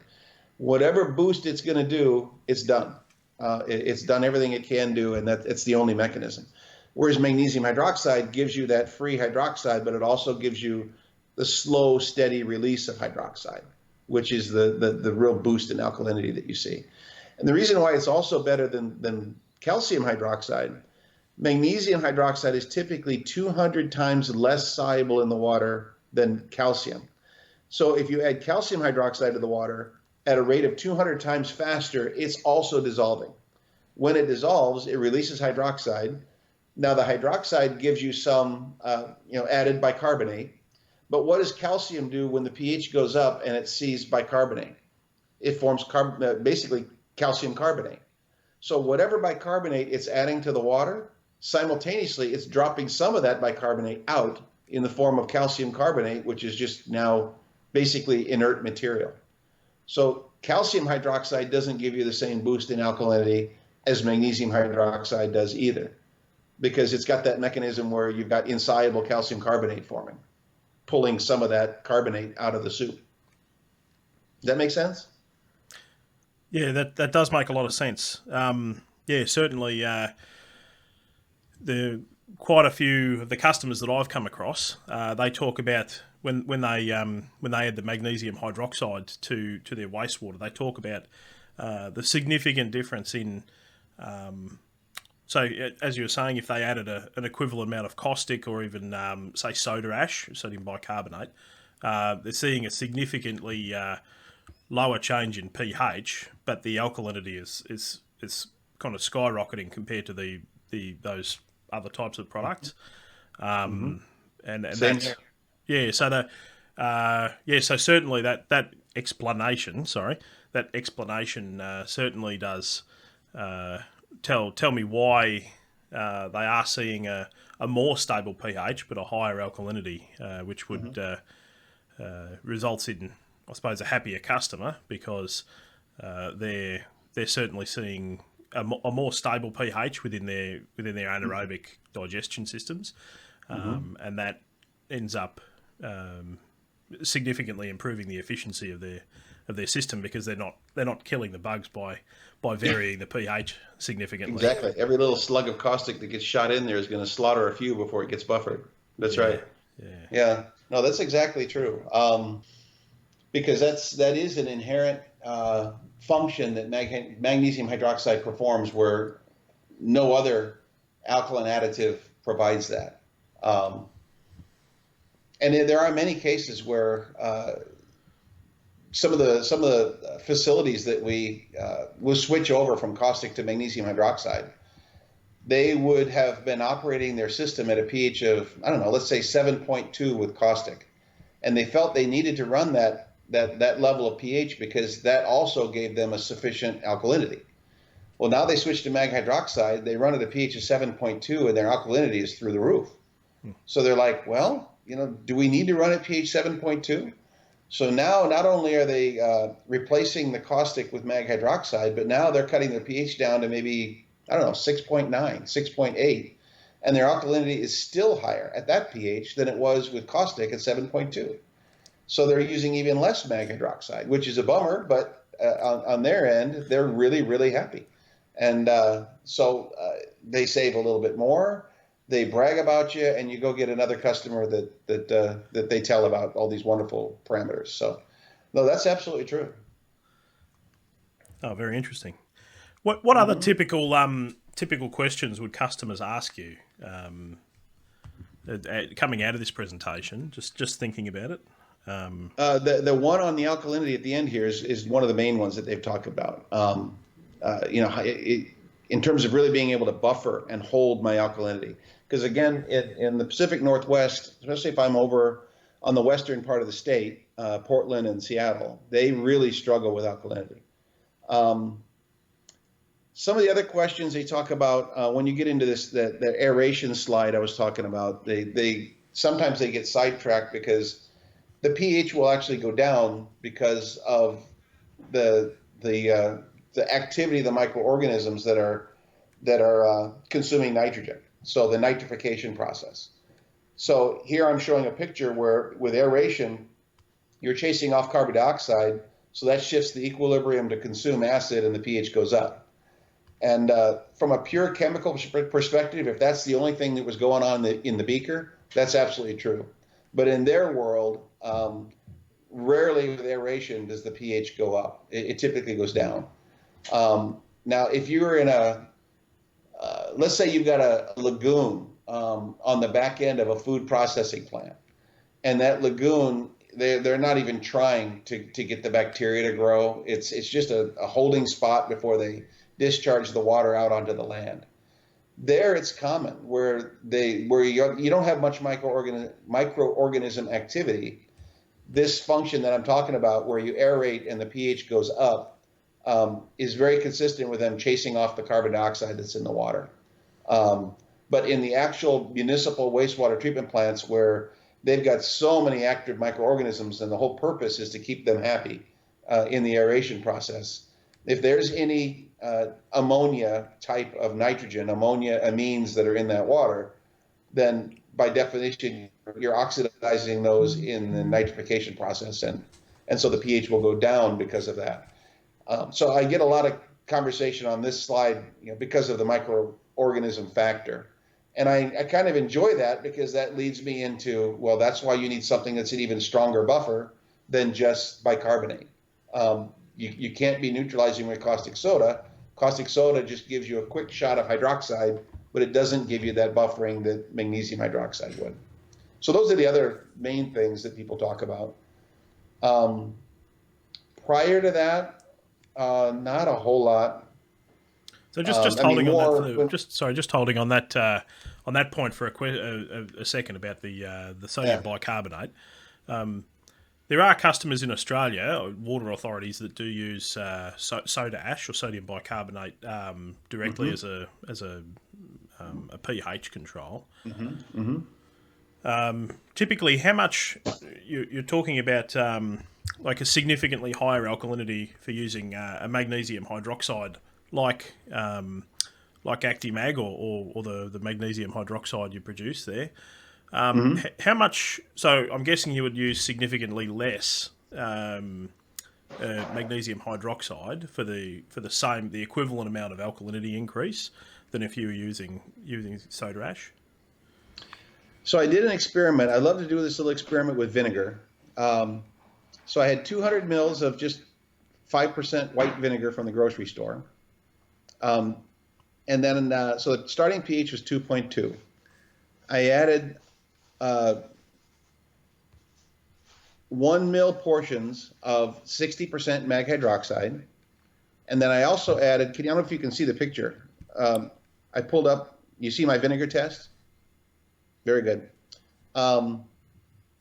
Whatever boost it's going to do, it's done. It's done everything it can do, and it's the only mechanism. Whereas magnesium hydroxide gives you that free hydroxide, but it also gives you the slow, steady release of hydroxide, which is the real boost in alkalinity that you see. And the reason why it's also better than calcium hydroxide, magnesium hydroxide is typically 200 times less soluble in the water than calcium. So if you add calcium hydroxide to the water at a rate of 200 times faster, it's also dissolving. When it dissolves, it releases hydroxide. Now the hydroxide gives you some added bicarbonate. But what does calcium do when the pH goes up and it sees bicarbonate? It forms basically calcium carbonate. So whatever bicarbonate it's adding to the water, simultaneously it's dropping some of that bicarbonate out in the form of calcium carbonate, which is just now basically inert material. So calcium hydroxide doesn't give you the same boost in alkalinity as magnesium hydroxide does either, because it's got that mechanism where you've got insoluble calcium carbonate forming, pulling some of that carbonate out of the soup. Does that make sense? Yeah, that does make a lot of sense. Certainly quite a few of the customers that I've come across, they talk about when they add the magnesium hydroxide to their wastewater, they talk about the significant difference in. So as you were saying, if they added an equivalent amount of caustic or even say soda ash, sodium bicarbonate, they're seeing a significantly lower change in pH, but the alkalinity is kind of skyrocketing compared to those other types of products. And Same that's, here. yeah. So so certainly that explanation certainly does tell me why they are seeing a more stable pH but a higher alkalinity, which would results in, I suppose, a happier customer, because they're certainly seeing a more stable pH within their anaerobic digestion systems, and that ends up significantly improving the efficiency of their system, because they're not killing the bugs by varying the pH significantly. Exactly. Every little slug of caustic that gets shot in there is going to slaughter a few before it gets buffered. That's right. Yeah. No, that's exactly true. Because that is an inherent function that magnesium hydroxide performs, where no other alkaline additive provides that. And there are many cases where some of the facilities that we will switch over from caustic to magnesium hydroxide, they would have been operating their system at a pH of, I don't know, let's say 7.2 with caustic, and they felt they needed to run that that level of pH because that also gave them a sufficient alkalinity. Well, now they switch to mag hydroxide. They run at a pH of 7.2, and their alkalinity is through the roof. So they're like, well, do we need to run at pH 7.2? So now not only are they replacing the caustic with mag hydroxide, but now they're cutting their pH down to maybe, I don't know, 6.9, 6.8. And their alkalinity is still higher at that pH than it was with caustic at 7.2. So they're using even less mag hydroxide, which is a bummer, but on their end, they're really, really happy. And so they save a little bit more. They brag about you, and you go get another customer that they tell about all these wonderful parameters. So, no, that's absolutely true. Oh, very interesting. What other typical questions would customers ask you coming out of this presentation? Just thinking about it. The one on the alkalinity at the end here is one of the main ones that they've talked about. In terms of really being able to buffer and hold my alkalinity. Because again, in the Pacific Northwest, especially if I'm over on the western part of the state, Portland and Seattle, they really struggle with alkalinity. Some of the other questions they talk about when you get into the aeration slide I was talking about, they sometimes they get sidetracked because the pH will actually go down because of the activity of the microorganisms that are consuming nitrogen. So the nitrification process. So here I'm showing a picture where with aeration, you're chasing off carbon dioxide, so that shifts the equilibrium to consume acid and the pH goes up. And from a pure chemical perspective, if that's the only thing that was going on in the beaker, that's absolutely true. But in their world, rarely with aeration does the pH go up. It typically goes down. Now, if you're in let's say you've got a lagoon on the back end of a food processing plant, and that lagoon, they're not even trying to get the bacteria to grow. It's just a holding spot before they discharge the water out onto the land. There, it's common where you don't have much microorganism activity. This function that I'm talking about, where you aerate and the pH goes up, is very consistent with them chasing off the carbon dioxide that's in the water. But in the actual municipal wastewater treatment plants where they've got so many active microorganisms and the whole purpose is to keep them happy in the aeration process, if there's any ammonia type of nitrogen, ammonia amines that are in that water, then by definition, you're oxidizing those in the nitrification process, and so the pH will go down because of that. So I get a lot of conversation on this slide, because of the microorganism factor. And I kind of enjoy that because that leads me into, well, that's why you need something that's an even stronger buffer than just bicarbonate. You can't be neutralizing with caustic soda. Caustic soda just gives you a quick shot of hydroxide, but it doesn't give you that buffering that magnesium hydroxide would. So those are the other main things that people talk about. Prior to that, not a whole lot. So just holding on that point for a second about the sodium bicarbonate. There are customers in Australia, water authorities, that do use soda ash or sodium bicarbonate directly as a pH control. Typically, how much you're talking about, like a significantly higher alkalinity for using a magnesium hydroxide, like Actimag or the magnesium hydroxide you produce there. How much? So I'm guessing you would use significantly less magnesium hydroxide for the equivalent amount of alkalinity increase than if you were using soda ash. So I did an experiment. I love to do this little experiment with vinegar. So I had 200 mils of just 5% white vinegar from the grocery store. And then, so the starting pH was 2.2. I added 1 mil portions of 60% mag hydroxide. And then I also added, I don't know if you can see the picture. I pulled up, you see my vinegar test? Very good.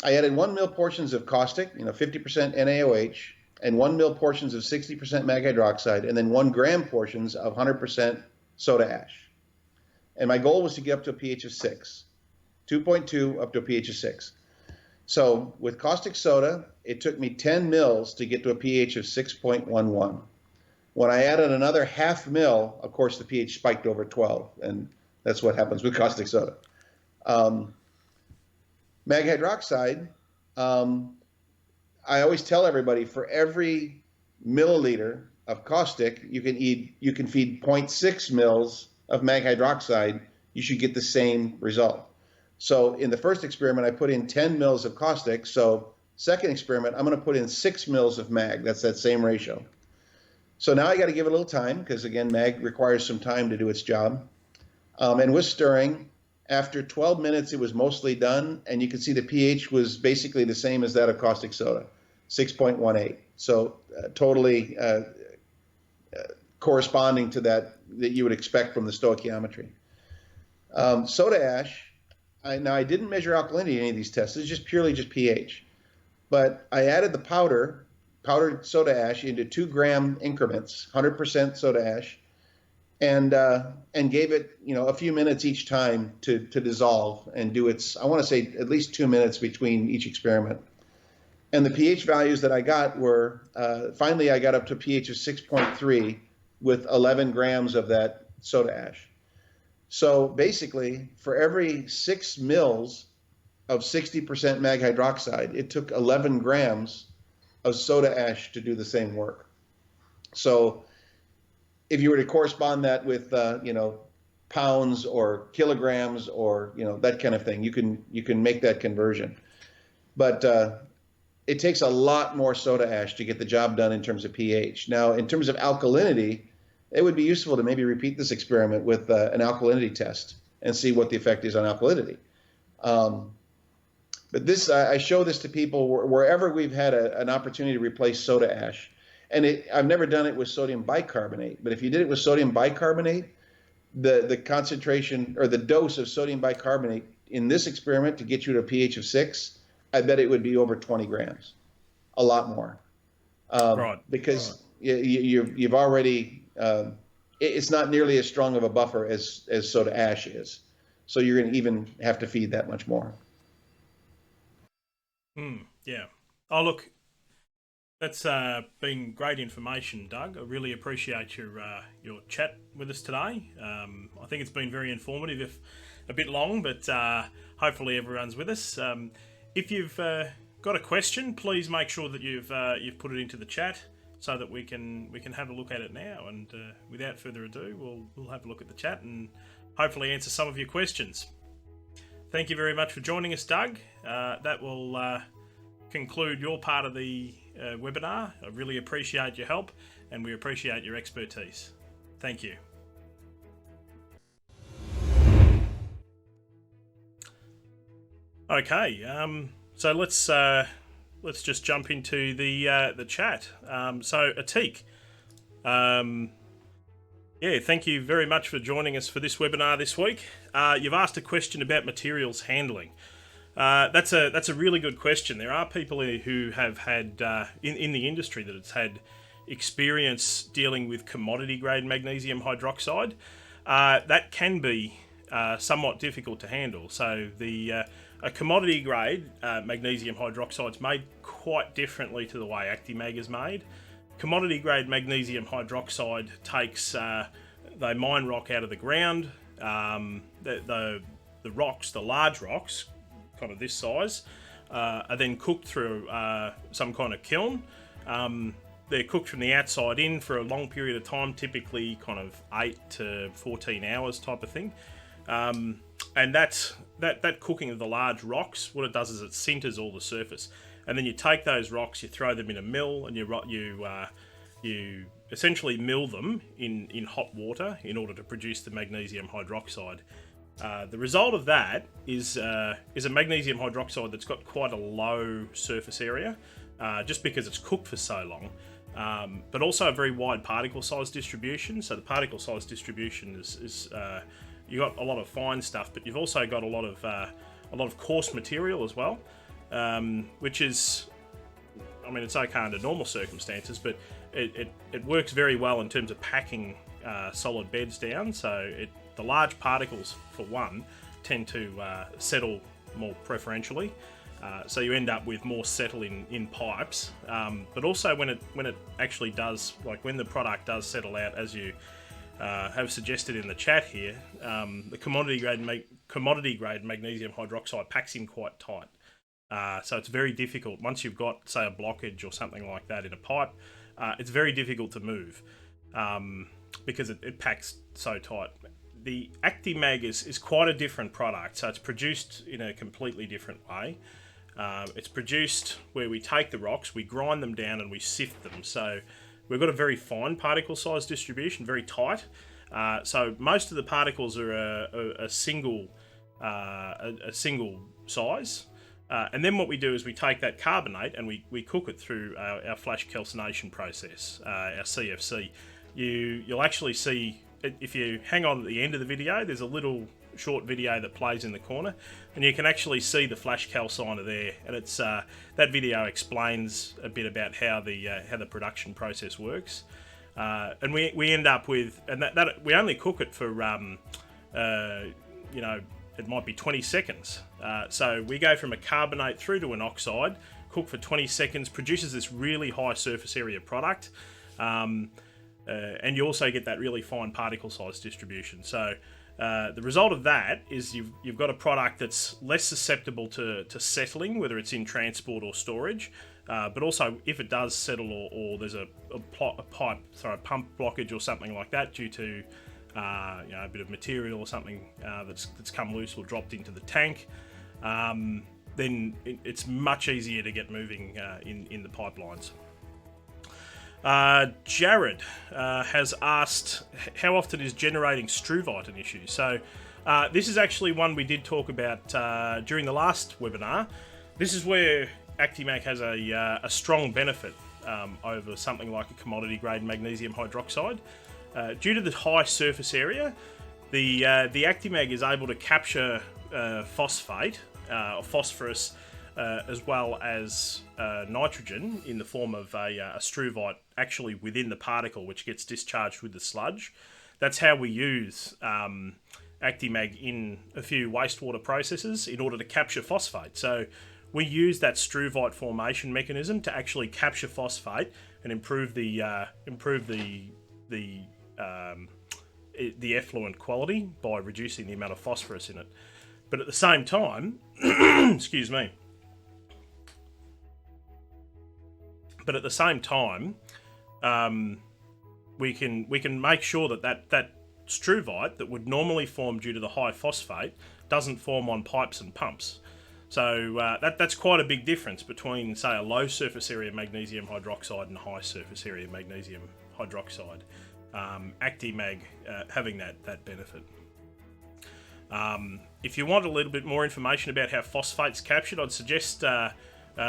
I added 1 mil portions of caustic, 50% NaOH, and 1 mil portions of 60% mag hydroxide, and then 1 gram portions of 100% soda ash. And my goal was to get up to a pH of 6, 2.2 up to a pH of 6. So with caustic soda, it took me 10 mils to get to a pH of 6.11. When I added another half mil, of course, the pH spiked over 12, and that's what happens with caustic soda. Mag hydroxide, I always tell everybody, for every milliliter of caustic, you can feed 0.6 mils of mag hydroxide. You should get the same result. So in the first experiment, I put in 10 mils of caustic. So second experiment, I'm going to put in 6 mils of mag. That's that same ratio. So now I got to give it a little time because, again, mag requires some time to do its job. And with stirring, after 12 minutes, it was mostly done. And you can see the pH was basically the same as that of caustic soda, 6.18. So totally corresponding to that you would expect from the stoichiometry. Soda ash, I didn't measure alkalinity in any of these tests. It's just purely pH. But I added the powdered soda ash into 2 gram increments, 100% soda ash, and gave it a few minutes each time to dissolve and do its, I want to say, at least 2 minutes between each experiment. And the pH values that I got were, finally I got up to a pH of 6.3 with 11 grams of that soda ash. So basically, for every 6 mils of 60% mag hydroxide, it took 11 grams of soda ash to do the same work. So if you were to correspond that with pounds or kilograms or that kind of thing, you can make that conversion. But it takes a lot more soda ash to get the job done in terms of pH. Now, in terms of alkalinity, it would be useful to maybe repeat this experiment with an alkalinity test and see what the effect is on alkalinity. But this, I show this to people wherever we've had an opportunity to replace soda ash. And I've never done it with sodium bicarbonate, but if you did it with sodium bicarbonate, the concentration or the dose of sodium bicarbonate in this experiment to get you to a pH of 6, I bet it would be over 20 grams, a lot more. Right. Because you've already, it's not nearly as strong of a buffer as soda ash is. So you're going to even have to feed that much more. Yeah. Oh, look, that's been great information, Doug. I really appreciate your chat with us today. I think it's been very informative, if a bit long, but hopefully everyone's with us. If you've got a question, please make sure that you've put it into the chat so that we can have a look at it now. And without further ado, we'll have a look at the chat and hopefully answer some of your questions. Thank you very much for joining us, Doug. That will conclude your part of the webinar. I really appreciate your help and we appreciate your expertise. Thank you. Okay, so let's just jump into the chat. So Atik, yeah, thank you very much for joining us for this webinar this week. You've asked a question about materials handling. That's a really good question. There are people who have had in the industry that has had experience dealing with commodity grade magnesium hydroxide. That can be somewhat difficult to handle. So a commodity grade magnesium hydroxide is made quite differently to the way Actimag is made. Commodity grade magnesium hydroxide takes they mine rock out of the ground. The rocks, the large rocks, kind of this size, are then cooked through some kind of kiln. They're cooked from the outside in for a long period of time, typically kind of 8 to 14 hours type of thing. And that cooking of the large rocks, what it does is it sinters all the surface. And then you take those rocks, you throw them in a mill, and you essentially mill them in hot water in order to produce the magnesium hydroxide. The result of that is a magnesium hydroxide that's got quite a low surface area, just because it's cooked for so long, but also a very wide particle size distribution. So the particle size distribution is you've got a lot of fine stuff, but you've also got a lot of coarse material as well. which is, I mean, it's okay under normal circumstances, but it works very well in terms of packing solid beds down. So the large particles, for one, tend to settle more preferentially. So you end up with more settle in pipes, but also when it actually does, like when the product does settle out, as you have suggested in the chat here, the commodity grade magnesium hydroxide packs in quite tight. So it's very difficult once you've got, say, a blockage or something like that in a pipe. It's very difficult to move because it packs so tight. The ActiMag is quite a different product, so it's produced in a completely different way. It's produced where we take the rocks, we grind them down, and we sift them. So we've got a very fine particle size distribution, very tight. So most of the particles are a single size. And then what we do is we take that carbonate and we cook it through our flash calcination process, our CFC. You'll actually see, if you hang on at the end of the video, there's a little short video that plays in the corner, and you can actually see the flash calciner there. And it's that video explains a bit about how the production process works. And we end up with, and that we only cook it for it might be 20 seconds. So we go from a carbonate through to an oxide, cook for 20 seconds, produces this really high surface area product, and you also get that really fine particle size distribution. So the result of that is you've got a product that's less susceptible to settling, whether it's in transport or storage, but also if it does settle or there's a pump blockage or something like that due to a bit of material or something that's come loose or dropped into the tank, then it's much easier to get moving in the pipelines. Jared has asked, how often is generating struvite an issue? So this is actually one we did talk about during the last webinar. This is where ActiMag has a strong benefit over something like a commodity grade magnesium hydroxide. Due to the high surface area, the ActiMag is able to capture phosphate or phosphorus as well as nitrogen in the form of a struvite actually within the particle, which gets discharged with the sludge. That's how we use ActiMag in a few wastewater processes in order to capture phosphate. So we use that struvite formation mechanism to actually capture phosphate and improve the effluent quality by reducing the amount of phosphorus in it. But at the same time, excuse me. But at the same time, we can make sure that struvite that would normally form due to the high phosphate doesn't form on pipes and pumps. So that's quite a big difference between, say, a low surface area magnesium hydroxide and high surface area magnesium hydroxide. ActiMag having that benefit. If you want a little bit more information about how phosphate's captured, I'd suggest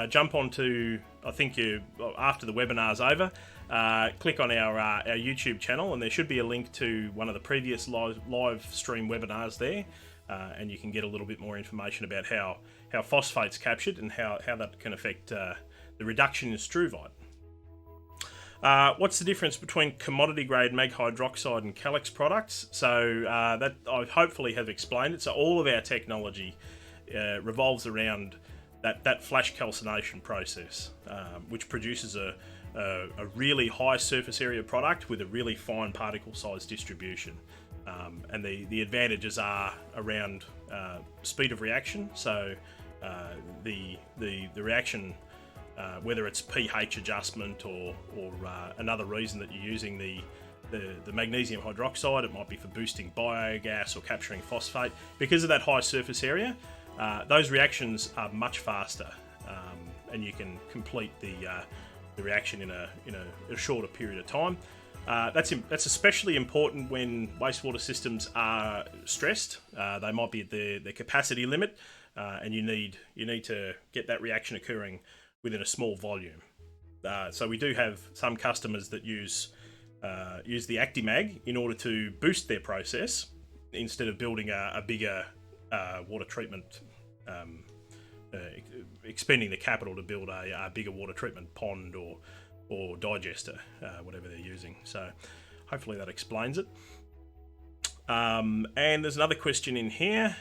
jump onto, I think after the webinar's over, click on our YouTube channel, and there should be a link to one of the previous live stream webinars there, and you can get a little bit more information about how phosphate's captured and how that can affect the reduction in struvite. What's the difference between commodity grade mag hydroxide and Calix products? So that I hopefully have explained it. So all of our technology revolves around that flash calcination process, which produces a really high surface area product with a really fine particle size distribution. And the advantages are around speed of reaction. So the reaction, whether it's pH adjustment or another reason that you're using the magnesium hydroxide, it might be for boosting biogas or capturing phosphate. Because of that high surface area, those reactions are much faster, and you can complete the reaction in a shorter period of time. That's especially important when wastewater systems are stressed. They might be at their capacity limit, and you need to get that reaction occurring within a small volume. So we do have some customers that use the ActiMag in order to boost their process instead of building a bigger water treatment expending the capital to build a bigger water treatment pond or digester, whatever they're using. So hopefully that explains it. And there's another question in here,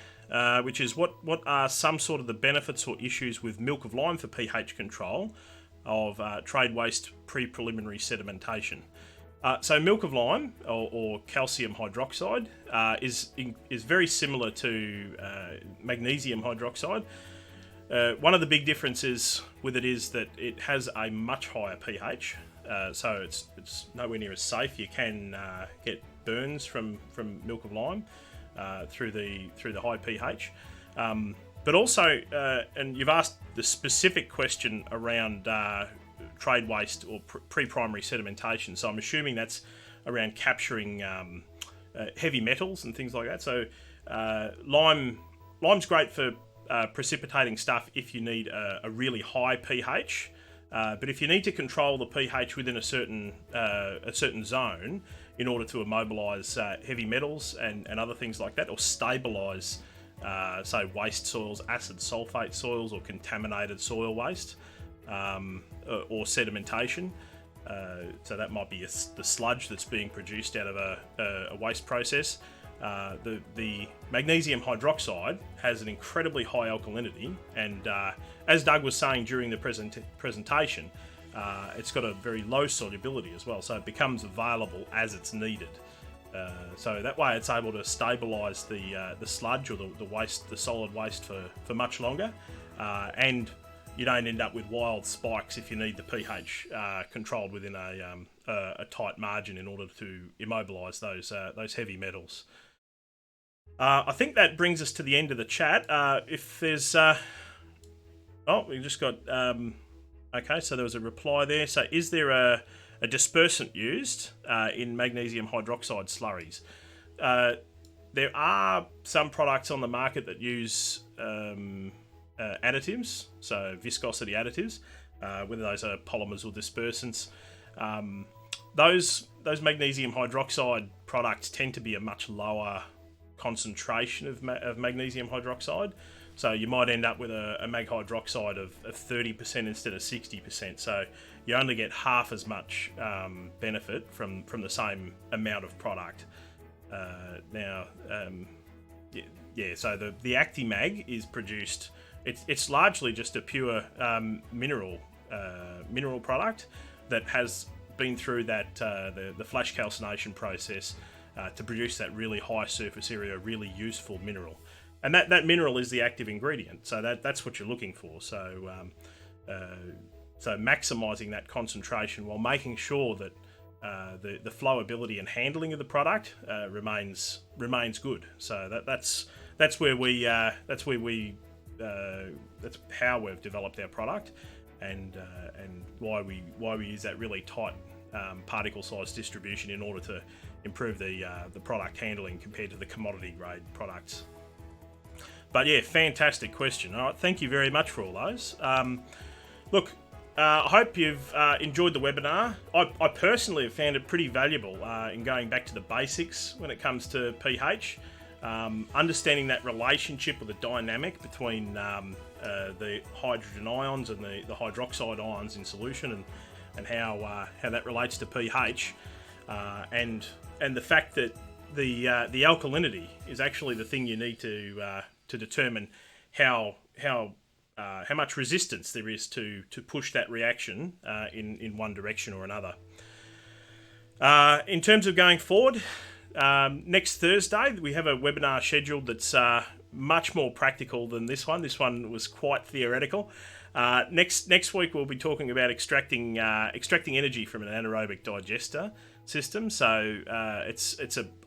which is what are some sort of the benefits or issues with milk of lime for pH control of trade waste pre-preliminary sedimentation? So milk of lime or calcium hydroxide is very similar to magnesium hydroxide. One of the big differences with it is that it has a much higher pH, so it's nowhere near as safe. You can get burns from milk of lime through the high pH, but also, and you've asked the specific question around trade waste or pre-primary sedimentation. So I'm assuming that's around capturing heavy metals and things like that. So lime's great for precipitating stuff if you need a really high pH, but if you need to control the pH within a certain zone in order to immobilise heavy metals and other things like that, or stabilise say waste soils, acid sulfate soils, or contaminated soil waste, or sedimentation. So that might be the sludge that's being produced out of a waste process. The magnesium hydroxide has an incredibly high alkalinity, and as Doug was saying during the presentation, it's got a very low solubility as well, so it becomes available as it's needed. So that way it's able to stabilise the sludge or the waste, the solid waste for much longer, and you don't end up with wild spikes if you need the pH controlled within a tight margin in order to immobilise those heavy metals. I think that brings us to the end of the chat. If there's we just got okay, so there was a reply there. So is there a dispersant used in magnesium hydroxide slurries? There are some products on the market that use additives, so viscosity additives, whether those are polymers or dispersants. Those magnesium hydroxide products tend to be a much lower concentration of magnesium hydroxide, so you might end up with a mag hydroxide of 30% instead of 60%, so you only get half as much benefit from the same amount of product. So the ActiMag is produced, it's largely just a pure mineral product that has been through that the flash calcination process to produce that really high surface area, really useful mineral, and that mineral is the active ingredient. So that's what you're looking for. So so maximising that concentration while making sure that the flowability and handling of the product remains good. So that's how we've developed our product, and why we use that really tight particle size distribution in order to improve the product handling compared to the commodity grade products. But yeah, fantastic question. All right, thank you very much for all those. Look, I hope you've enjoyed the webinar. I personally have found it pretty valuable in going back to the basics when it comes to pH, understanding that relationship or the dynamic between the hydrogen ions and the hydroxide ions in solution, and how that relates to pH, and the fact that the alkalinity is actually the thing you need to determine how much resistance there is to push that reaction in one direction or another. In terms of going forward, next Thursday we have a webinar scheduled that's much more practical than this one. This one was quite theoretical. Next week we'll be talking about extracting energy from an anaerobic digester system. So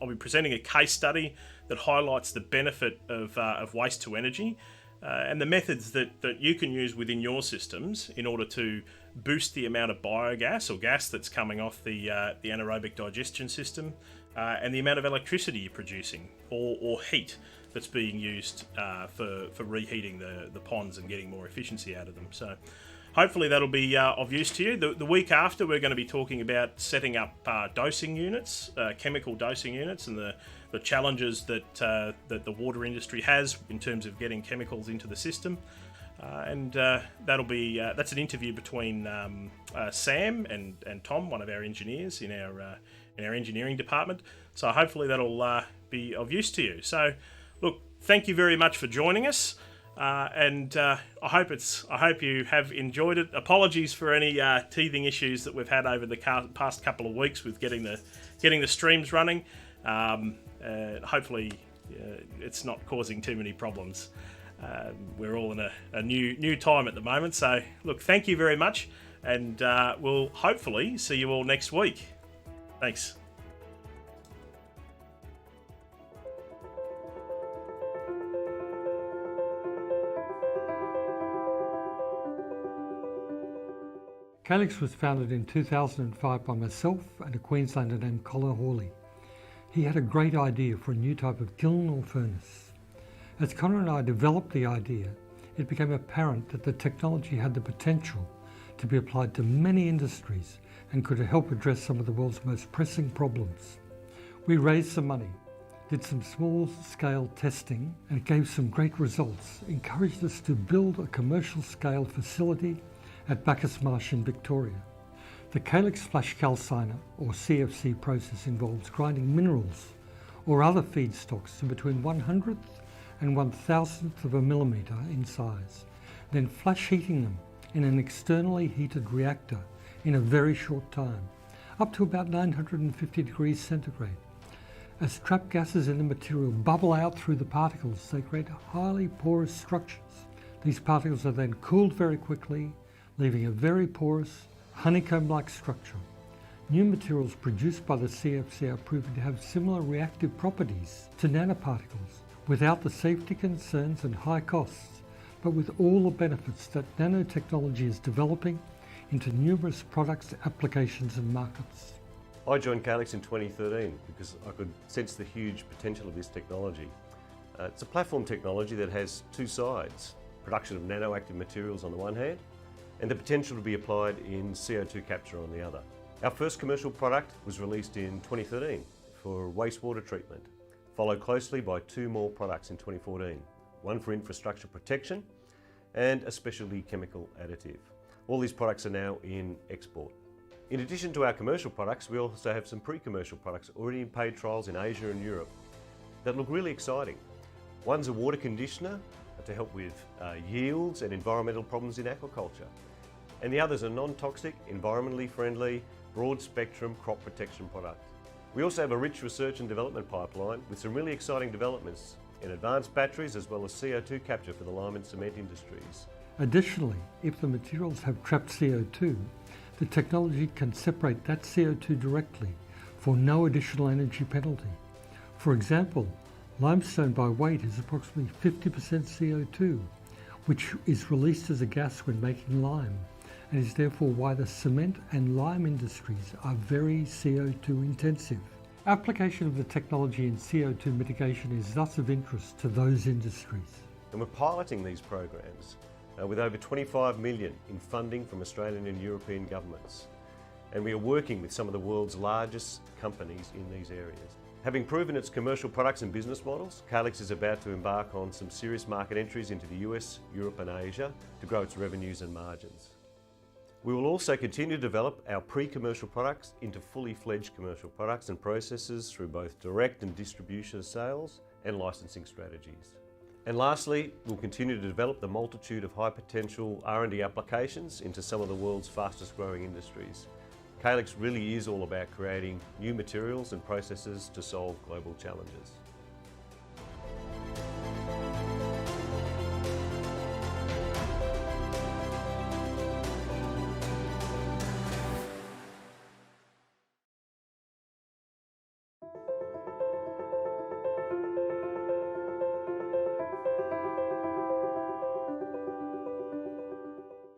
I'll be presenting a case study that highlights the benefit of waste to energy, and the methods that you can use within your systems in order to boost the amount of biogas or gas that's coming off the anaerobic digestion system, and the amount of electricity you're producing or heat that's being used for reheating the ponds and getting more efficiency out of them. So hopefully that'll be of use to you. The week after, we're going to be talking about setting up dosing units, chemical dosing units, and the challenges that the water industry has in terms of getting chemicals into the system. and that'll be that's an interview between Sam and Tom, one of our engineers in our engineering department. So hopefully that'll be of use to you. So, look, thank you very much for joining us, and I hope you have enjoyed it. Apologies for any teething issues that we've had over the past couple of weeks with getting the streams running. Hopefully, it's not causing too many problems. We're all in a new time at the moment. So, look, thank you very much, and we'll hopefully see you all next week. Thanks. Calix was founded in 2005 by myself and a Queenslander named Colin Hawley. He had a great idea for a new type of kiln or furnace. As Connor and I developed the idea, it became apparent that the technology had the potential to be applied to many industries and could help address some of the world's most pressing problems. We raised some money, did some small-scale testing, and it gave some great results, encouraged us to build a commercial-scale facility at Bacchus Marsh in Victoria. The Calix flash calciner, or CFC process, involves grinding minerals or other feedstocks to between 1/100th and 1,000th of a millimetre in size, then flash heating them in an externally heated reactor in a very short time, up to about 950 degrees centigrade. As trapped gases in the material bubble out through the particles, they create highly porous structures. These particles are then cooled very quickly, leaving a very porous, honeycomb-like structure. New materials produced by the CFC are proven to have similar reactive properties to nanoparticles, without the safety concerns and high costs, but with all the benefits that nanotechnology is developing into numerous products, applications and markets. I joined Calix in 2013 because I could sense the huge potential of this technology. It's a platform technology that has two sides: production of nanoactive materials on the one hand, and the potential to be applied in CO2 capture on the other. Our first commercial product was released in 2013 for wastewater treatment, followed closely by two more products in 2014, one for infrastructure protection and a specialty chemical additive. All these products are now in export. In addition to our commercial products, we also have some pre-commercial products already in paid trials in Asia and Europe that look really exciting. One's a water conditioner to help with yields and environmental problems in aquaculture. And the other's a non-toxic, environmentally friendly, broad spectrum crop protection product. We also have a rich research and development pipeline with some really exciting developments in advanced batteries as well as CO2 capture for the lime and cement industries. Additionally, if the materials have trapped CO2, the technology can separate that CO2 directly for no additional energy penalty. For example, limestone by weight is approximately 50% CO2, which is released as a gas when making lime, and is therefore why the cement and lime industries are very CO2 intensive. Application of the technology in CO2 mitigation is thus of interest to those industries. And we're piloting these programs with over 25 million in funding from Australian and European governments. And we are working with some of the world's largest companies in these areas. Having proven its commercial products and business models, Calix is about to embark on some serious market entries into the US, Europe and Asia to grow its revenues and margins. We will also continue to develop our pre-commercial products into fully fledged commercial products and processes through both direct and distribution sales and licensing strategies. And lastly, we'll continue to develop the multitude of high potential R&D applications into some of the world's fastest growing industries. Calix really is all about creating new materials and processes to solve global challenges.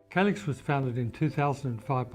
Calix was founded in 2005